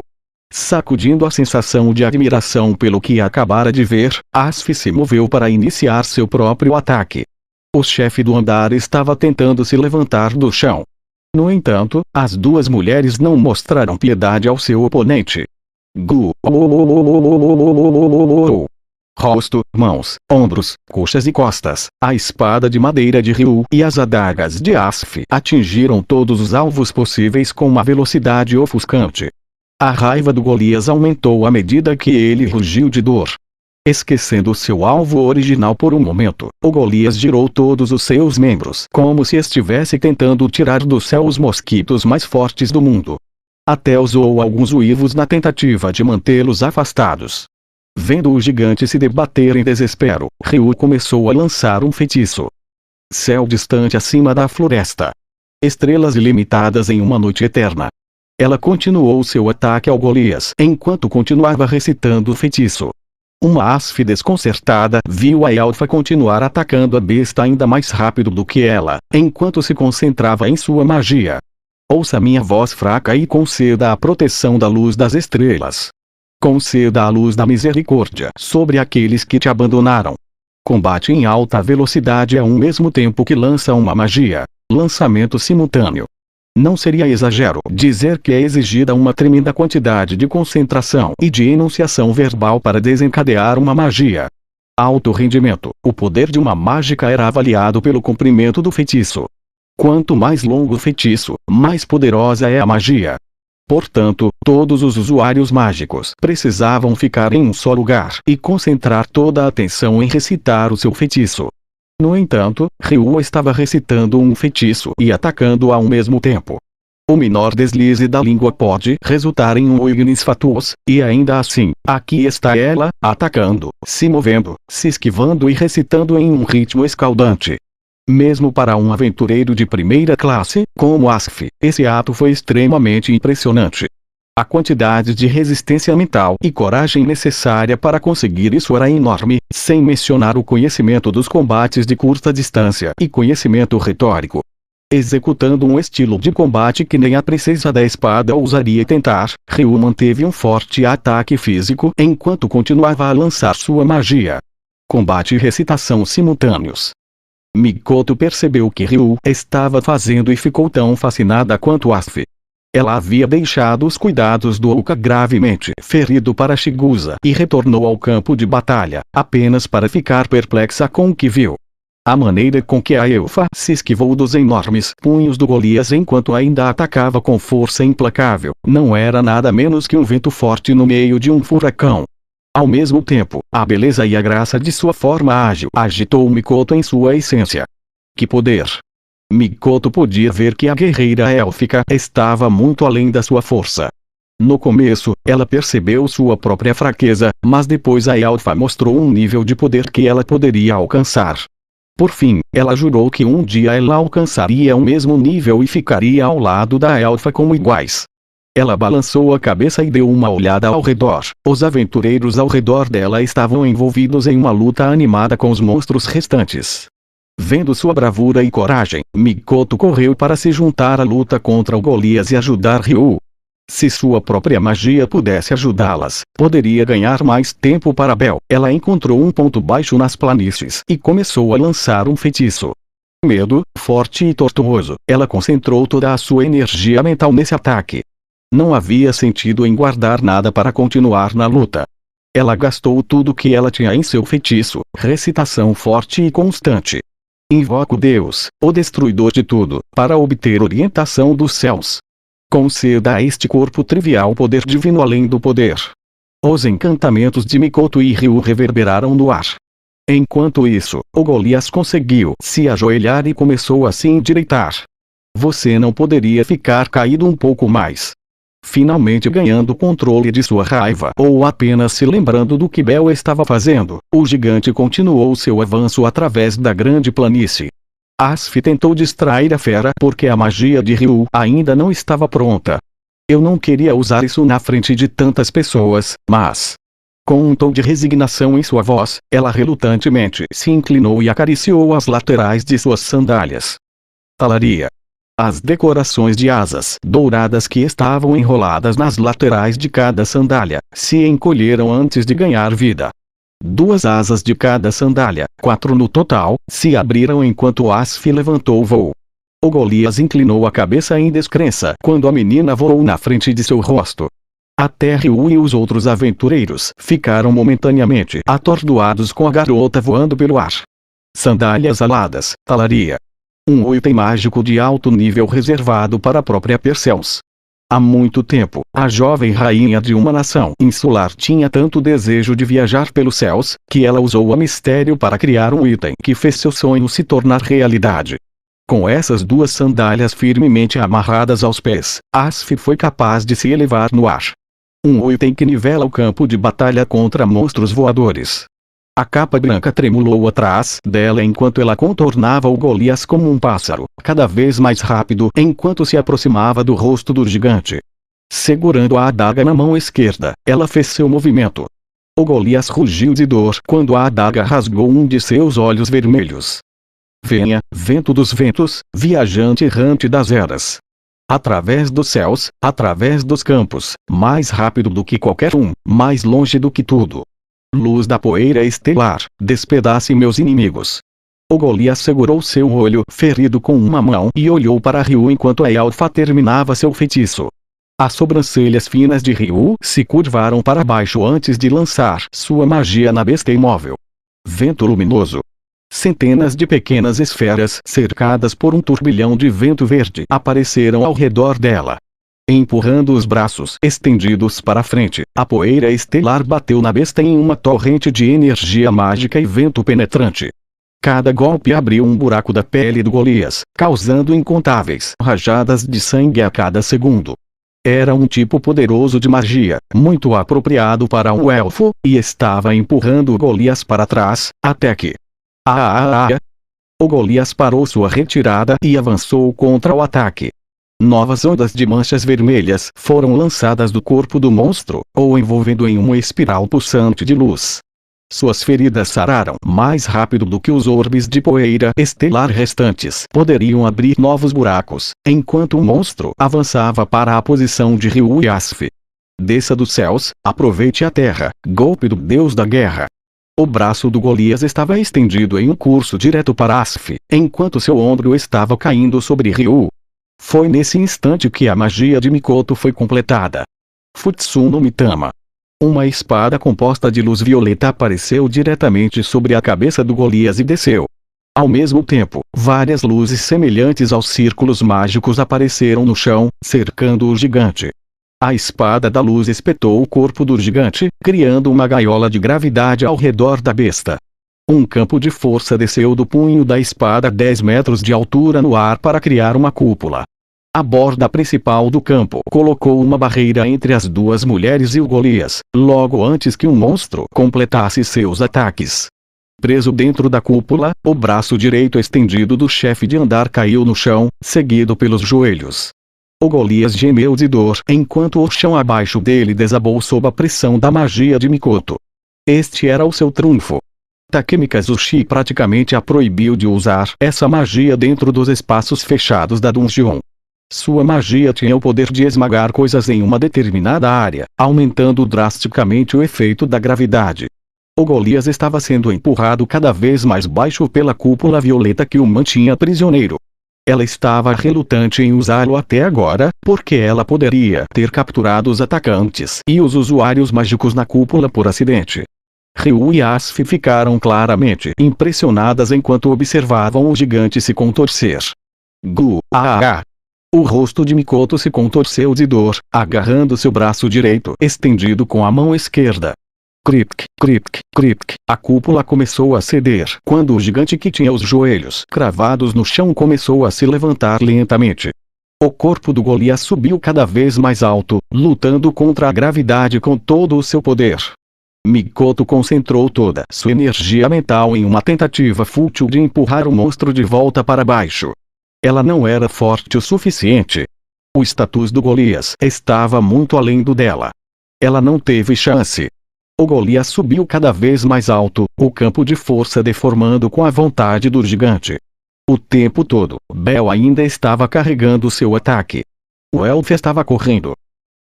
Sacudindo a sensação de admiração pelo que acabara de ver, Asf se moveu para iniciar seu próprio ataque. O chefe do andar estava tentando se levantar do chão. No entanto, as duas mulheres não mostraram piedade ao seu oponente. Rosto, mãos, ombros, coxas e costas, a espada de madeira de Ryu e as adagas de Asf atingiram todos os alvos possíveis com uma velocidade ofuscante. A raiva do Golias aumentou à medida que ele rugiu de dor. Esquecendo seu alvo original por um momento, o Golias girou todos os seus membros como se estivesse tentando tirar do céu os mosquitos mais fortes do mundo. Até usou alguns uivos na tentativa de mantê-los afastados. Vendo o gigante se debater em desespero, Ryu começou a lançar um feitiço. Céu distante acima da floresta. Estrelas ilimitadas em uma noite eterna. Ela continuou seu ataque ao Golias enquanto continuava recitando o feitiço. Uma Asf desconcertada viu a Elfa continuar atacando a besta ainda mais rápido do que ela, enquanto se concentrava em sua magia. Ouça minha voz fraca e conceda a proteção da luz das estrelas. Conceda a luz da misericórdia sobre aqueles que te abandonaram. Combate em alta velocidade ao mesmo tempo que lança uma magia. Lançamento simultâneo. Não seria exagero dizer que é exigida uma tremenda quantidade de concentração e de enunciação verbal para desencadear uma magia. Alto rendimento. O poder de uma mágica era avaliado pelo comprimento do feitiço. Quanto mais longo o feitiço, mais poderosa é a magia. Portanto, todos os usuários mágicos precisavam ficar em um só lugar e concentrar toda a atenção em recitar o seu feitiço. No entanto, Ryu estava recitando um feitiço e atacando ao mesmo tempo. O menor deslize da língua pode resultar em um ignis fatuus, e ainda assim, aqui está ela, atacando, se movendo, se esquivando e recitando em um ritmo escaldante. Mesmo para um aventureiro de primeira classe, como Asf, esse ato foi extremamente impressionante. A quantidade de resistência mental e coragem necessária para conseguir isso era enorme, sem mencionar o conhecimento dos combates de curta distância e conhecimento retórico. Executando um estilo de combate que nem a princesa da espada ousaria tentar, Ryu manteve um forte ataque físico enquanto continuava a lançar sua magia. Combate e recitação simultâneos. Mikoto percebeu o que Ryu estava fazendo e ficou tão fascinada quanto Asf. Ela havia deixado os cuidados do Uka gravemente ferido para Chigusa e retornou ao campo de batalha, apenas para ficar perplexa com o que viu. A maneira com que a elfa se esquivou dos enormes punhos do Golias enquanto ainda atacava com força implacável, não era nada menos que um vento forte no meio de um furacão. Ao mesmo tempo, a beleza e a graça de sua forma ágil agitou Mikoto em sua essência. Que poder! Mikoto podia ver que a guerreira élfica estava muito além da sua força. No começo, ela percebeu sua própria fraqueza, mas depois a elfa mostrou um nível de poder que ela poderia alcançar. Por fim, ela jurou que um dia ela alcançaria o mesmo nível e ficaria ao lado da elfa como iguais. Ela balançou a cabeça e deu uma olhada ao redor. Os aventureiros ao redor dela estavam envolvidos em uma luta animada com os monstros restantes. Vendo sua bravura e coragem, Mikoto correu para se juntar à luta contra o Golias e ajudar Ryu. Se sua própria magia pudesse ajudá-las, poderia ganhar mais tempo para Bel. Ela encontrou um ponto baixo nas planícies e começou a lançar um feitiço. Medo, forte e tortuoso, ela concentrou toda a sua energia mental nesse ataque. Não havia sentido em guardar nada para continuar na luta. Ela gastou tudo que ela tinha em seu feitiço, recitação forte e constante. Invoco Deus, o destruidor de tudo, para obter orientação dos céus. Conceda a este corpo trivial poder divino além do poder. Os encantamentos de Mikoto e Ryu reverberaram no ar. Enquanto isso, o Golias conseguiu se ajoelhar e começou a se endireitar. Você não poderia ficar caído um pouco mais. Finalmente ganhando controle de sua raiva ou apenas se lembrando do que Bel estava fazendo, o gigante continuou seu avanço através da grande planície. Asf tentou distrair a fera porque a magia de Ryu ainda não estava pronta. Eu não queria usar isso na frente de tantas pessoas, mas... Com um tom de resignação em sua voz, ela relutantemente se inclinou e acariciou as laterais de suas sandálias. Talaria. As decorações de asas douradas que estavam enroladas nas laterais de cada sandália se encolheram antes de ganhar vida. 2 asas de cada sandália, 4 no total, se abriram enquanto Asf levantou o voo. O Golias inclinou a cabeça em descrença quando a menina voou na frente de seu rosto. Até Ryu e os outros aventureiros ficaram momentaneamente atordoados com a garota voando pelo ar. Sandálias aladas, talaria. Um item mágico de alto nível reservado para a própria Perseus. Há muito tempo, a jovem rainha de uma nação insular tinha tanto desejo de viajar pelos céus, que ela usou o mistério para criar um item que fez seu sonho se tornar realidade. Com essas 2 sandálias firmemente amarradas aos pés, Asf foi capaz de se elevar no ar. Um item que nivela o campo de batalha contra monstros voadores. A capa branca tremulou atrás dela enquanto ela contornava o Golias como um pássaro, cada vez mais rápido enquanto se aproximava do rosto do gigante. Segurando a adaga na mão esquerda, ela fez seu movimento. O Golias rugiu de dor quando a adaga rasgou um de seus olhos vermelhos. Venha, vento dos ventos, viajante errante das eras. Através dos céus, através dos campos, mais rápido do que qualquer um, mais longe do que tudo. Luz da poeira estelar, despedace meus inimigos. O Golias segurou seu olho ferido com uma mão e olhou para Ryu enquanto a elfa terminava seu feitiço. As sobrancelhas finas de Ryu se curvaram para baixo antes de lançar sua magia na besta imóvel. Vento luminoso. Centenas de pequenas esferas cercadas por um turbilhão de vento verde apareceram ao redor dela. Empurrando os braços estendidos para frente, a poeira estelar bateu na besta em uma torrente de energia mágica e vento penetrante. Cada golpe abriu um buraco da pele do Golias, causando incontáveis rajadas de sangue a cada segundo. Era um tipo poderoso de magia, muito apropriado para um elfo, e estava empurrando o Golias para trás, até que... O Golias parou sua retirada e avançou contra o ataque. Novas ondas de manchas vermelhas foram lançadas do corpo do monstro, o envolvendo em uma espiral pulsante de luz. Suas feridas sararam mais rápido do que os orbes de poeira estelar restantes poderiam abrir novos buracos, enquanto o monstro avançava para a posição de Ryu e Asf. Desça dos céus, aproveite a terra, golpe do deus da guerra. O braço do Golias estava estendido em um curso direto para Asf, enquanto seu ombro estava caindo sobre Ryu. Foi nesse instante que a magia de Mikoto foi completada. Futsu no Mitama. Uma espada composta de luz violeta apareceu diretamente sobre a cabeça do Golias e desceu. Ao mesmo tempo, várias luzes semelhantes aos círculos mágicos apareceram no chão, cercando o gigante. A espada da luz espetou o corpo do gigante, criando uma gaiola de gravidade ao redor da besta. Um campo de força desceu do punho da espada a 10 metros de altura no ar para criar uma cúpula. A borda principal do campo colocou uma barreira entre as duas mulheres e o Golias, logo antes que o monstro completasse seus ataques. Preso dentro da cúpula, o braço direito estendido do chefe de andar caiu no chão, seguido pelos joelhos. O Golias gemeu de dor enquanto o chão abaixo dele desabou sob a pressão da magia de Mikoto. Este era o seu trunfo. Takemi Kazushi praticamente a proibiu de usar essa magia dentro dos espaços fechados da dungeon. Sua magia tinha o poder de esmagar coisas em uma determinada área, aumentando drasticamente o efeito da gravidade. O Golias estava sendo empurrado cada vez mais baixo pela cúpula violeta que o mantinha prisioneiro. Ela estava relutante em usá-lo até agora, porque ela poderia ter capturado os atacantes e os usuários mágicos na cúpula por acidente. Ryu e Asf ficaram impressionadas enquanto observavam o gigante se contorcer. O rosto de Mikoto se contorceu de dor, agarrando seu braço direito estendido com a mão esquerda. Kripk, kripk, kripk. A cúpula começou a ceder quando o gigante que tinha os joelhos cravados no chão começou a se levantar lentamente. O corpo do Golias subiu cada vez mais alto, lutando contra a gravidade com todo o seu poder. Mikoto concentrou toda sua energia mental em uma tentativa fútil de empurrar o monstro de volta para baixo. Ela não era forte o suficiente. O status do Golias estava muito além do dela. Ela não teve chance. O Golias subiu cada vez mais alto, o campo de força deformando com a vontade do gigante. O tempo todo, Bel ainda estava carregando seu ataque. O elfo estava correndo.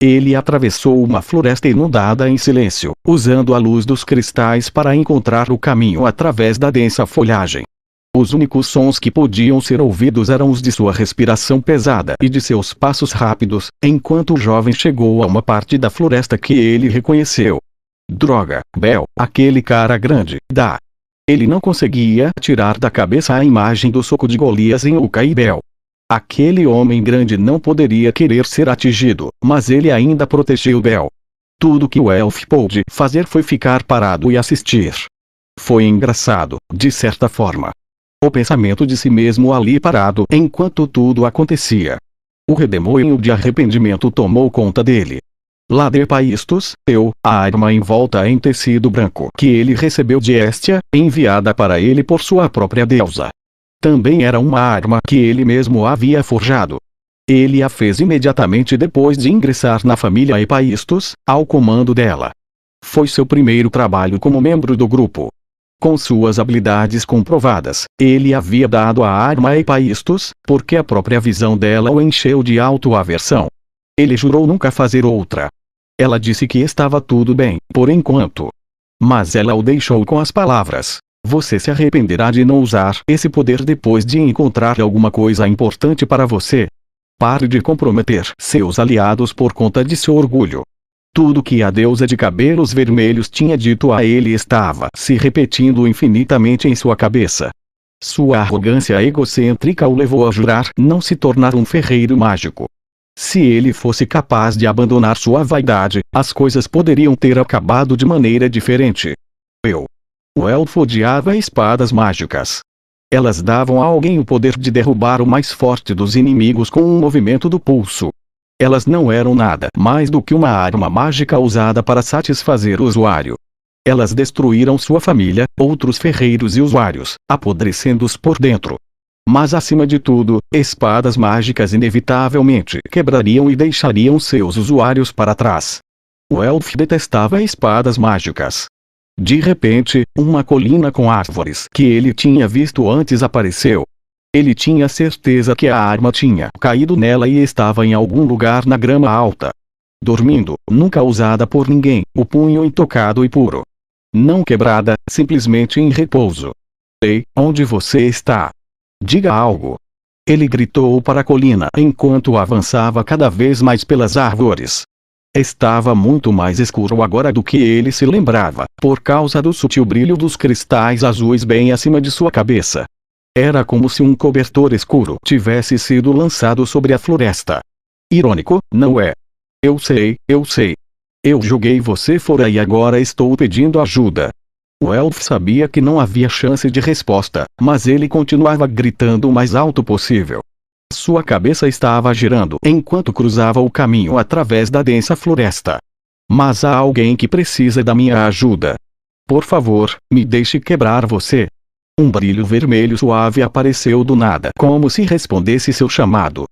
Ele atravessou uma floresta inundada em silêncio, usando a luz dos cristais para encontrar o caminho através da densa folhagem. Os únicos sons que podiam ser ouvidos eram os de sua respiração pesada e de seus passos rápidos, enquanto o jovem chegou a uma parte da floresta que ele reconheceu. Droga, Bel, aquele cara grande, Ele não conseguia tirar da cabeça a imagem do soco de Golias em Uka e Bel. Aquele homem grande não poderia querer ser atingido, mas ele ainda protegeu Bel. Tudo que o elfo pôde fazer foi ficar parado e assistir. Foi engraçado, de certa forma. O pensamento de si mesmo ali parado enquanto tudo acontecia. O redemoinho de arrependimento tomou conta dele. Lader Paistos, a arma envolta em tecido branco que ele recebeu de Estia, enviada para ele por sua própria deusa. Também era uma arma que ele mesmo havia forjado. Ele a fez imediatamente depois de ingressar na família Epaistos, ao comando dela. Foi seu primeiro trabalho como membro do grupo. Com suas habilidades comprovadas, ele havia dado a arma a Epaistos, porque a própria visão dela o encheu de autoaversão. Ele jurou nunca fazer outra. Ela disse que estava tudo bem, por enquanto. Mas ela o deixou com as palavras: você se arrependerá de não usar esse poder depois de encontrar alguma coisa importante para você. Pare de comprometer seus aliados por conta de seu orgulho. Tudo que a deusa de cabelos vermelhos tinha dito a ele estava se repetindo infinitamente em sua cabeça. Sua arrogância egocêntrica o levou a jurar não se tornar um ferreiro mágico. Se ele fosse capaz de abandonar sua vaidade, as coisas poderiam ter acabado de maneira diferente. O elfo odiava espadas mágicas. Elas davam a alguém o poder de derrubar o mais forte dos inimigos com um movimento do pulso. Elas não eram nada mais do que uma arma mágica usada para satisfazer o usuário. Elas destruíram sua família, outros ferreiros e usuários, apodrecendo-os por dentro. Mas acima de tudo, espadas mágicas inevitavelmente quebrariam e deixariam seus usuários para trás. O elfo detestava espadas mágicas. De repente, uma colina com árvores que ele tinha visto antes apareceu. Ele tinha certeza que a arma tinha caído nela e estava em algum lugar na grama alta. Dormindo, nunca usada por ninguém, o punho intocado e puro. Não quebrada, simplesmente em repouso. Ei, onde você está? Diga algo. Ele gritou para a colina enquanto avançava cada vez mais pelas árvores. Estava muito mais escuro agora do que ele se lembrava, por causa do sutil brilho dos cristais azuis bem acima de sua cabeça. Era como se um cobertor escuro tivesse sido lançado sobre a floresta. Irônico, não é? Eu sei, eu sei. Eu joguei você fora e agora estou pedindo ajuda. O elfo sabia que não havia chance de resposta, mas ele continuava gritando o mais alto possível. Sua cabeça estava girando enquanto cruzava o caminho através da densa floresta. Mas há alguém que precisa da minha ajuda. Por favor, me deixe quebrar você. Um brilho vermelho suave apareceu do nada, como se respondesse seu chamado.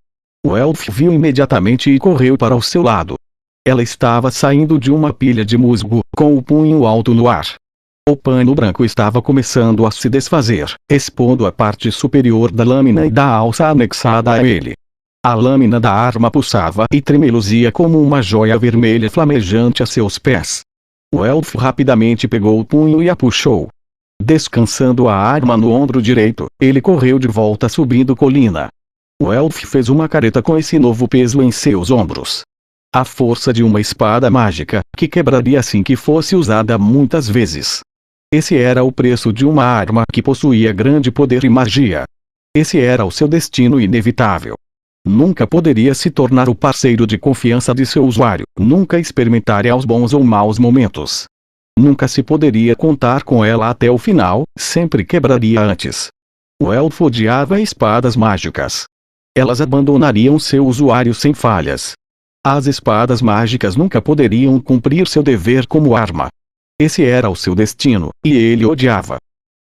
O elfo viu imediatamente e correu para o seu lado. Ela estava saindo de uma pilha de musgo, com o punho alto no ar. O pano branco estava começando a se desfazer, expondo a parte superior da lâmina e da alça anexada a ele. A lâmina da arma pulsava e tremeluzia como uma joia vermelha flamejante a seus pés. O elfo rapidamente pegou o punho e a puxou. Descansando a arma no ombro direito, ele correu de volta subindo colina. O elfo fez uma careta com esse novo peso em seus ombros. A força de uma espada mágica, que quebraria assim que fosse usada muitas vezes. Esse era o preço de uma arma que possuía grande poder e magia. Esse era o seu destino inevitável. Nunca poderia se tornar o parceiro de confiança de seu usuário, nunca experimentaria os bons ou maus momentos. Nunca se poderia contar com ela até o final, sempre quebraria antes. O elfo odiava espadas mágicas. Elas abandonariam seu usuário sem falhas. As espadas mágicas nunca poderiam cumprir seu dever como arma. Esse era o seu destino, e ele odiava.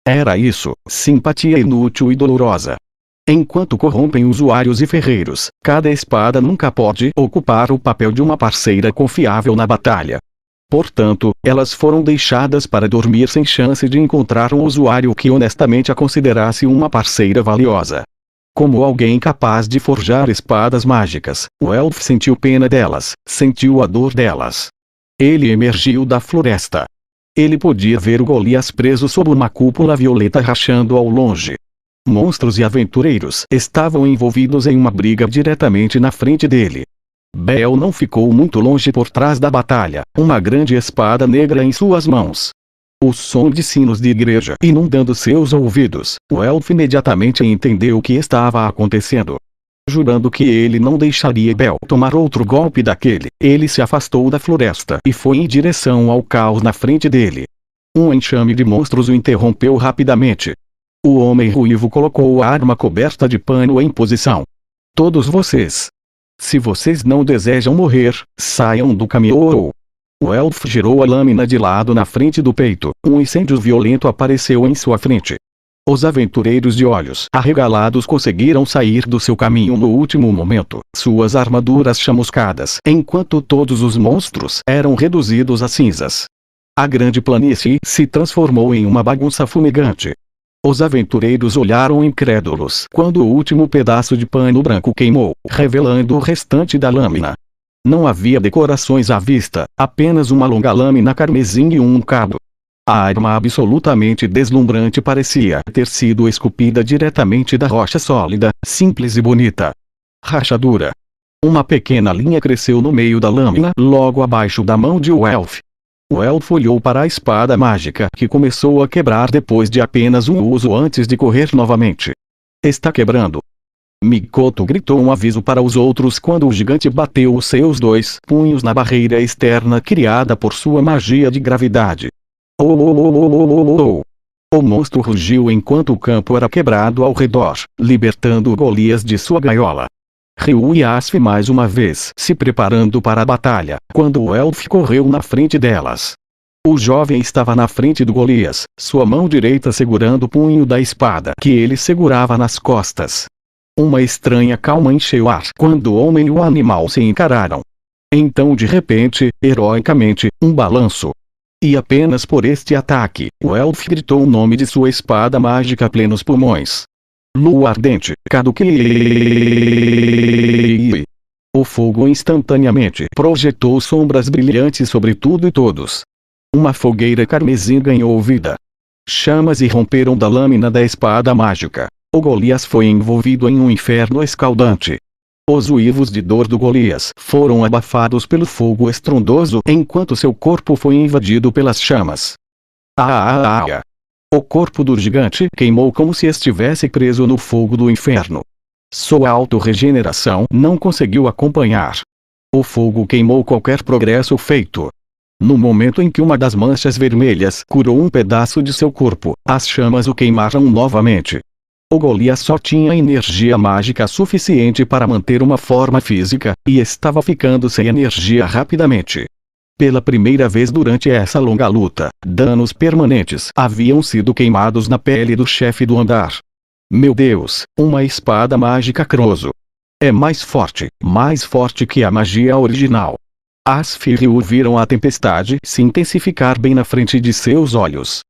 Era isso, simpatia inútil e dolorosa. Enquanto corrompem usuários e ferreiros, cada espada nunca pode ocupar o papel de uma parceira confiável na batalha. Portanto, elas foram deixadas para dormir sem chance de encontrar um usuário que honestamente a considerasse uma parceira valiosa. Como alguém capaz de forjar espadas mágicas, o elfo sentiu pena delas, sentiu a dor delas. Ele emergiu da floresta. Ele podia ver o Golias preso sob uma cúpula violeta rachando ao longe. Monstros e aventureiros estavam envolvidos em uma briga diretamente na frente dele. Bel não ficou muito longe por trás da batalha, uma grande espada negra em suas mãos. O som de sinos de igreja inundando seus ouvidos, o elfo imediatamente entendeu o que estava acontecendo. Jurando que ele não deixaria Bel tomar outro golpe daquele, ele se afastou da floresta e foi em direção ao caos na frente dele. Um enxame de monstros o interrompeu rapidamente. O homem ruivo colocou a arma coberta de pano em posição. Todos vocês. Se vocês não desejam morrer, saiam do caminho. O elfo girou a lâmina de lado na frente do peito. Um incêndio violento apareceu em sua frente. Os aventureiros de olhos arregalados conseguiram sair do seu caminho no último momento, suas armaduras chamuscadas, enquanto todos os monstros eram reduzidos a cinzas. A grande planície se transformou em uma bagunça fumegante. Os aventureiros olharam incrédulos quando o último pedaço de pano branco queimou, revelando o restante da lâmina. Não havia decorações à vista, apenas uma longa lâmina carmesim e um cabo. A arma absolutamente deslumbrante parecia ter sido esculpida diretamente da rocha sólida, simples e bonita. Rachadura. Uma pequena linha cresceu no meio da lâmina, logo abaixo da mão de Welf. O elfo olhou para a espada mágica que começou a quebrar depois de apenas um uso antes de correr novamente. Está quebrando. Mikoto gritou um aviso para os outros quando o gigante bateu os seus dois punhos na barreira externa criada por sua magia de gravidade. O monstro rugiu enquanto o campo era quebrado ao redor, libertando Golias de sua gaiola. Ryu e Asf mais uma vez se preparando para a batalha, quando o elfo correu na frente delas. O jovem estava na frente do Golias, sua mão direita segurando o punho da espada que ele segurava nas costas. Uma estranha calma encheu o ar quando o homem e o animal se encararam. Então de repente, heroicamente, um balanço. E apenas por este ataque, o elfo gritou o nome de sua espada mágica a plenos pulmões. Lua ardente, Caduquei. O fogo instantaneamente projetou sombras brilhantes sobre tudo e todos. Uma fogueira carmesim ganhou vida. Chamas irromperam da lâmina da espada mágica. O Golias foi envolvido em um inferno escaldante. Os uivos de dor do Golias foram abafados pelo fogo estrondoso enquanto seu corpo foi invadido pelas chamas. O corpo do gigante queimou como se estivesse preso no fogo do inferno. Sua autorregeneração não conseguiu acompanhar. O fogo queimou qualquer progresso feito. No momento em que uma das manchas vermelhas curou um pedaço de seu corpo, as chamas o queimaram novamente. O Golias só tinha energia mágica suficiente para manter uma forma física, e estava ficando sem energia rapidamente. Pela primeira vez durante essa longa luta, danos permanentes haviam sido queimados na pele do chefe do andar. Meu Deus, uma espada mágica Crozo. É mais forte que a magia original. As Firyu viram a tempestade se intensificar bem na frente de seus olhos.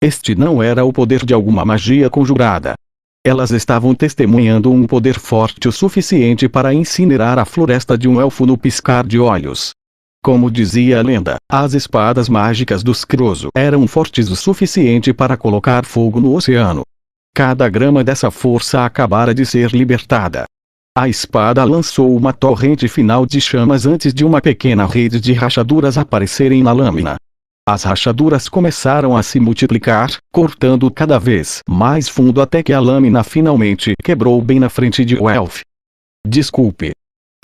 Este não era o poder de alguma magia conjurada. Elas estavam testemunhando um poder forte o suficiente para incinerar a floresta de um elfo no piscar de olhos. Como dizia a lenda, as espadas mágicas dos Crozo eram fortes o suficiente para colocar fogo no oceano. Cada grama dessa força acabara de ser libertada. A espada lançou uma torrente final de chamas antes de uma pequena rede de rachaduras aparecerem na lâmina. As rachaduras começaram a se multiplicar, cortando cada vez mais fundo até que a lâmina finalmente quebrou bem na frente de Welf. Desculpe.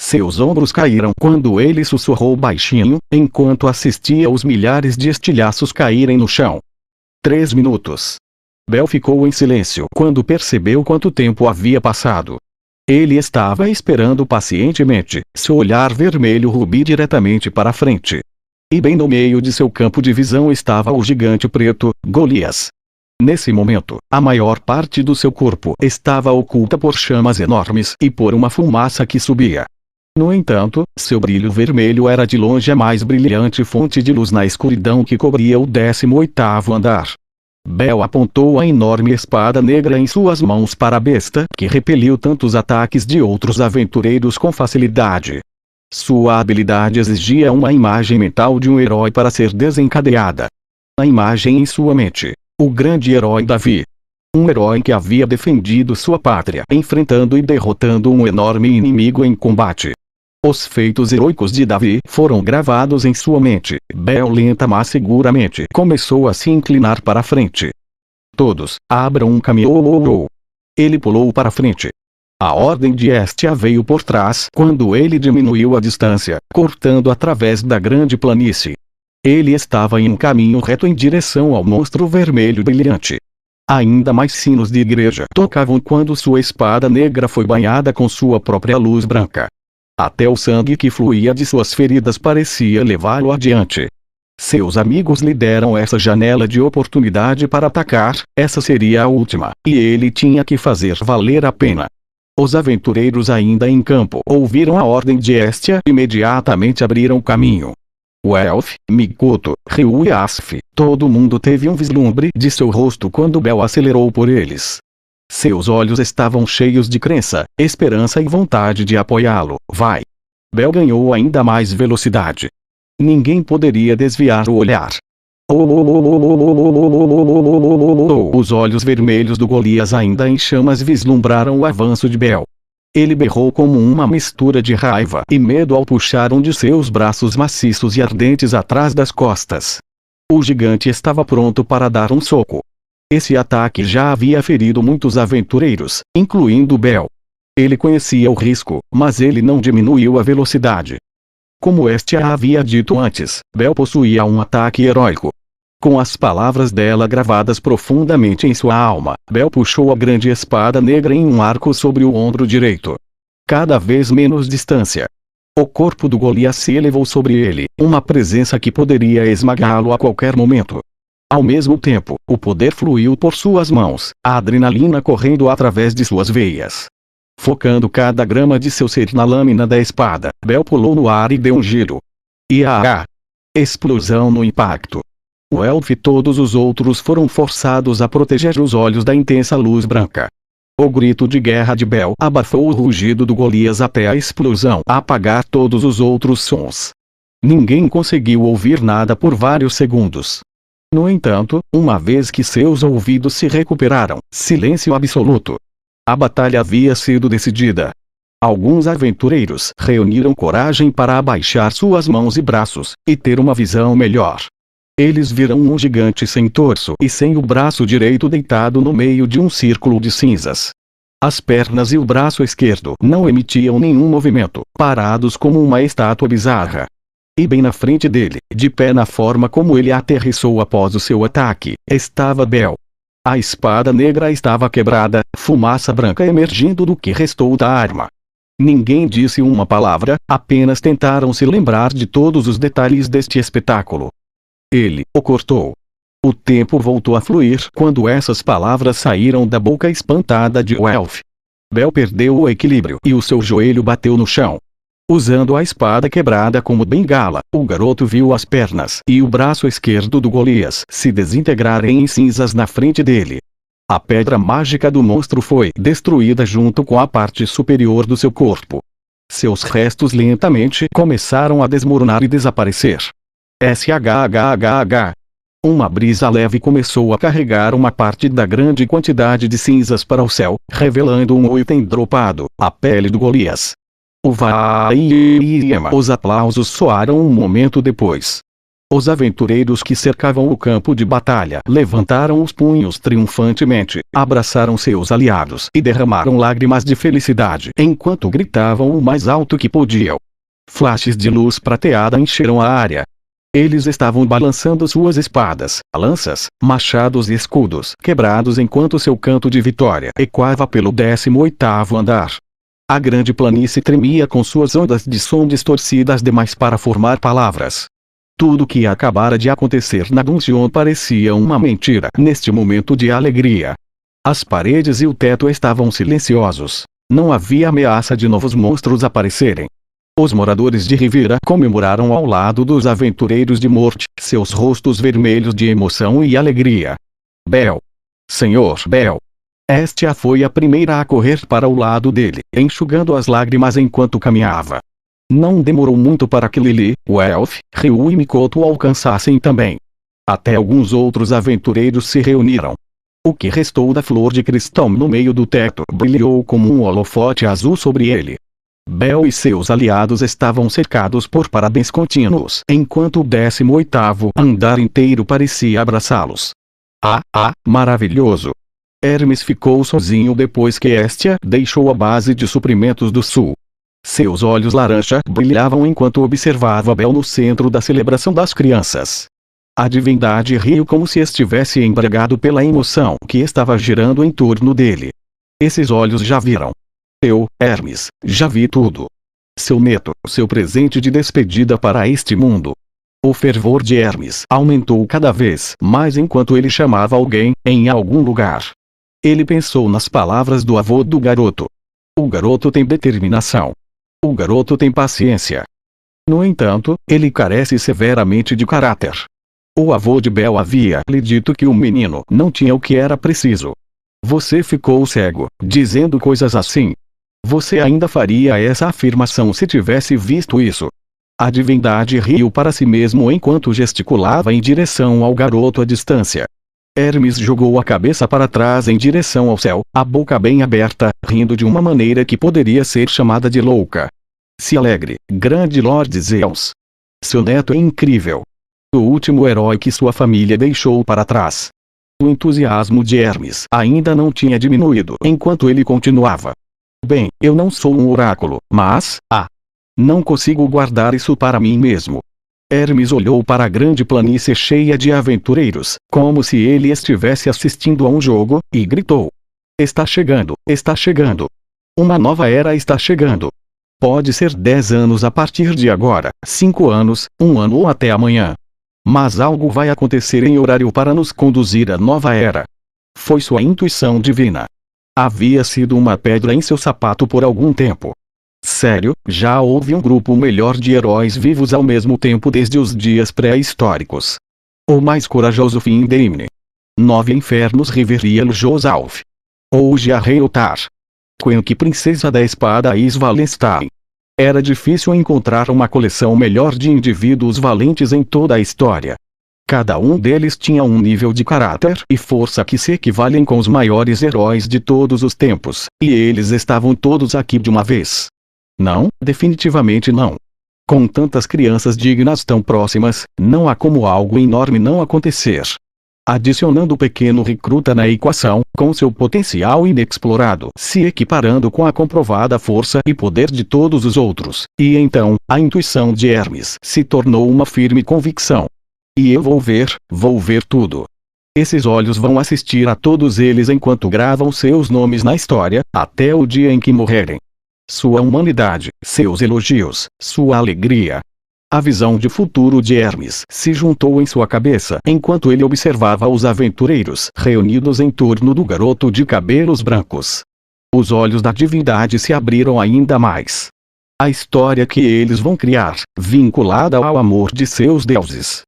Seus ombros caíram quando ele sussurrou baixinho, enquanto assistia os milhares de estilhaços caírem no chão. 3 minutos. Bel ficou em silêncio quando percebeu quanto tempo havia passado. Ele estava esperando pacientemente, seu olhar vermelho rubi diretamente para frente. E bem no meio de seu campo de visão estava o gigante preto, Golias. Nesse momento, a maior parte do seu corpo estava oculta por chamas enormes e por uma fumaça que subia. No entanto, seu brilho vermelho era de longe a mais brilhante fonte de luz na escuridão que cobria o 18º andar. Bel apontou a enorme espada negra em suas mãos para a besta que repeliu tantos ataques de outros aventureiros com facilidade. Sua habilidade exigia uma imagem mental de um herói para ser desencadeada. A imagem em sua mente. O grande herói Davi. Um herói que havia defendido sua pátria enfrentando e derrotando um enorme inimigo em combate. Os feitos heróicos de Davi foram gravados em sua mente. Bel lenta mas seguramente começou a se inclinar para a frente. Todos, abram um caminho. Ele pulou para a frente. A ordem de Estia veio por trás quando ele diminuiu a distância, cortando através da grande planície. Ele estava em um caminho reto em direção ao monstro vermelho brilhante. Ainda mais sinos de igreja tocavam quando sua espada negra foi banhada com sua própria luz branca. Até o sangue que fluía de suas feridas parecia levá-lo adiante. Seus amigos lhe deram essa janela de oportunidade para atacar, essa seria a última, e ele tinha que fazer valer a pena. Os aventureiros ainda em campo ouviram a ordem de Estia e imediatamente abriram caminho. Welf, Mikoto, Ryu e Asf, todo mundo teve um vislumbre de seu rosto quando Bel acelerou por eles. Seus olhos estavam cheios de crença, esperança e vontade de apoiá-lo. Vai! Bel ganhou ainda mais velocidade. Ninguém poderia desviar o olhar. Os olhos vermelhos do Golias ainda em chamas vislumbraram o avanço de Bel. Ele berrou como uma mistura de raiva e medo ao puxar um de seus braços maciços e ardentes atrás das costas. O gigante estava pronto para dar um soco. Esse ataque já havia ferido muitos aventureiros, incluindo Bel. Ele conhecia o risco, mas ele não diminuiu a velocidade. Como Estia havia dito antes, Bel possuía um ataque heróico. Com as palavras dela gravadas profundamente em sua alma, Bel puxou a grande espada negra em um arco sobre o ombro direito. Cada vez menos distância. O corpo do Golias se elevou sobre ele, uma presença que poderia esmagá-lo a qualquer momento. Ao mesmo tempo, o poder fluiu por suas mãos, a adrenalina correndo através de suas veias. Focando cada grama de seu ser na lâmina da espada, Bel pulou no ar e deu um giro. E a explosão no impacto. O elfo e todos os outros foram forçados a proteger os olhos da intensa luz branca. O grito de guerra de Bel abafou o rugido do Golias até a explosão apagar todos os outros sons. Ninguém conseguiu ouvir nada por vários segundos. No entanto, uma vez que seus ouvidos se recuperaram, silêncio absoluto. A batalha havia sido decidida. Alguns aventureiros reuniram coragem para abaixar suas mãos e braços, e ter uma visão melhor. Eles viram um gigante sem torso e sem o braço direito deitado no meio de um círculo de cinzas. As pernas e o braço esquerdo não emitiam nenhum movimento, parados como uma estátua bizarra. E bem na frente dele, de pé na forma como ele aterrissou após o seu ataque, estava Bel. A espada negra estava quebrada, fumaça branca emergindo do que restou da arma. Ninguém disse uma palavra, apenas tentaram se lembrar de todos os detalhes deste espetáculo. Ele o cortou. O tempo voltou a fluir quando essas palavras saíram da boca espantada de Welf. Bel perdeu o equilíbrio e o seu joelho bateu no chão. Usando a espada quebrada como bengala, o garoto viu as pernas e o braço esquerdo do Golias se desintegrarem em cinzas na frente dele. A pedra mágica do monstro foi destruída junto com a parte superior do seu corpo. Seus restos lentamente começaram a desmoronar e desaparecer. SHHHH. Uma brisa leve começou a carregar uma parte da grande quantidade de cinzas para o céu, revelando um item dropado, a pele do Golias. Os aplausos soaram um momento depois. Os aventureiros que cercavam o campo de batalha levantaram os punhos triunfantemente, abraçaram seus aliados e derramaram lágrimas de felicidade enquanto gritavam o mais alto que podiam. Flashes de luz prateada encheram a área. Eles estavam balançando suas espadas, lanças, machados e escudos quebrados enquanto seu canto de vitória ecoava pelo 18º andar. A grande planície tremia com suas ondas de som distorcidas demais para formar palavras. Tudo que acabara de acontecer na dungeon parecia uma mentira neste momento de alegria. As paredes e o teto estavam silenciosos. Não havia ameaça de novos monstros aparecerem. Os moradores de Rivira comemoraram ao lado dos aventureiros de morte, seus rostos vermelhos de emoção e alegria. Bel. Senhor Bel. Estia foi a primeira a correr para o lado dele, enxugando as lágrimas enquanto caminhava. Não demorou muito para que Lily, Welf, Ryu e Mikoto o alcançassem também. Até alguns outros aventureiros se reuniram. O que restou da flor de cristal no meio do teto brilhou como um holofote azul sobre ele. Bel e seus aliados estavam cercados por parabéns contínuos, enquanto o 18º andar inteiro parecia abraçá-los. Maravilhoso! Hermes ficou sozinho depois que Estia deixou a base de suprimentos do sul. Seus olhos laranja brilhavam enquanto observava Bel no centro da celebração das crianças. A divindade riu como se estivesse embriagado pela emoção que estava girando em torno dele. Esses olhos já viram. Eu, Hermes, já vi tudo. Seu neto, seu presente de despedida para este mundo. O fervor de Hermes aumentou cada vez mais enquanto ele chamava alguém, em algum lugar. Ele pensou nas palavras do avô do garoto. O garoto tem determinação. O garoto tem paciência. No entanto, ele carece severamente de caráter. O avô de Bel havia lhe dito que o menino não tinha o que era preciso. Você ficou cego, dizendo coisas assim. Você ainda faria essa afirmação se tivesse visto isso. A divindade riu para si mesmo enquanto gesticulava em direção ao garoto à distância. Hermes jogou a cabeça para trás em direção ao céu, a boca bem aberta, rindo de uma maneira que poderia ser chamada de louca. Se alegre, grande Lord Zeus. Seu neto é incrível. O último herói que sua família deixou para trás. O entusiasmo de Hermes ainda não tinha diminuído enquanto ele continuava. Bem, eu não sou um oráculo, mas, não consigo guardar isso para mim mesmo. Hermes olhou para a grande planície cheia de aventureiros, como se ele estivesse assistindo a um jogo, e gritou. Está chegando, está chegando. Uma nova era está chegando. Pode ser 10 anos a partir de agora, 5 anos, 1 ano ou até amanhã. Mas algo vai acontecer em horário para nos conduzir à nova era. Foi sua intuição divina. Havia sido uma pedra em seu sapato por algum tempo. Sério, já houve um grupo melhor de heróis vivos ao mesmo tempo desde os dias pré-históricos. O mais corajoso Findeimne. 9 infernos Riveriel Josalf. Hoje a Reotar. Quenque Princesa da Espada Isvalenstein. Era difícil encontrar uma coleção melhor de indivíduos valentes em toda a história. Cada um deles tinha um nível de caráter e força que se equivalem com os maiores heróis de todos os tempos, e eles estavam todos aqui de uma vez. Não, definitivamente não. Com tantas crianças dignas tão próximas, não há como algo enorme não acontecer. Adicionando o pequeno recruta na equação, com seu potencial inexplorado se equiparando com a comprovada força e poder de todos os outros, e então, a intuição de Hermes se tornou uma firme convicção. E eu vou ver tudo. Esses olhos vão assistir a todos eles enquanto gravam seus nomes na história, até o dia em que morrerem. Sua humanidade, seus elogios, sua alegria. A visão de futuro de Hermes se juntou em sua cabeça enquanto ele observava os aventureiros reunidos em torno do garoto de cabelos brancos. Os olhos da divindade se abriram ainda mais. A história que eles vão criar, vinculada ao amor de seus deuses.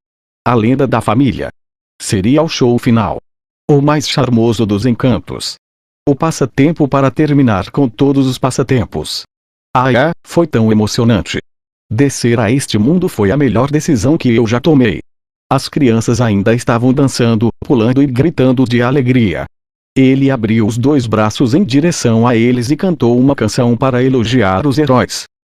A lenda da família. Seria o show final. O mais charmoso dos encantos. O passatempo para terminar com todos os passatempos. Foi tão emocionante. Descer a este mundo foi a melhor decisão que eu já tomei. As crianças ainda estavam dançando, pulando e gritando de alegria. Ele abriu os dois braços em direção a eles e cantou uma canção para elogiar os heróis.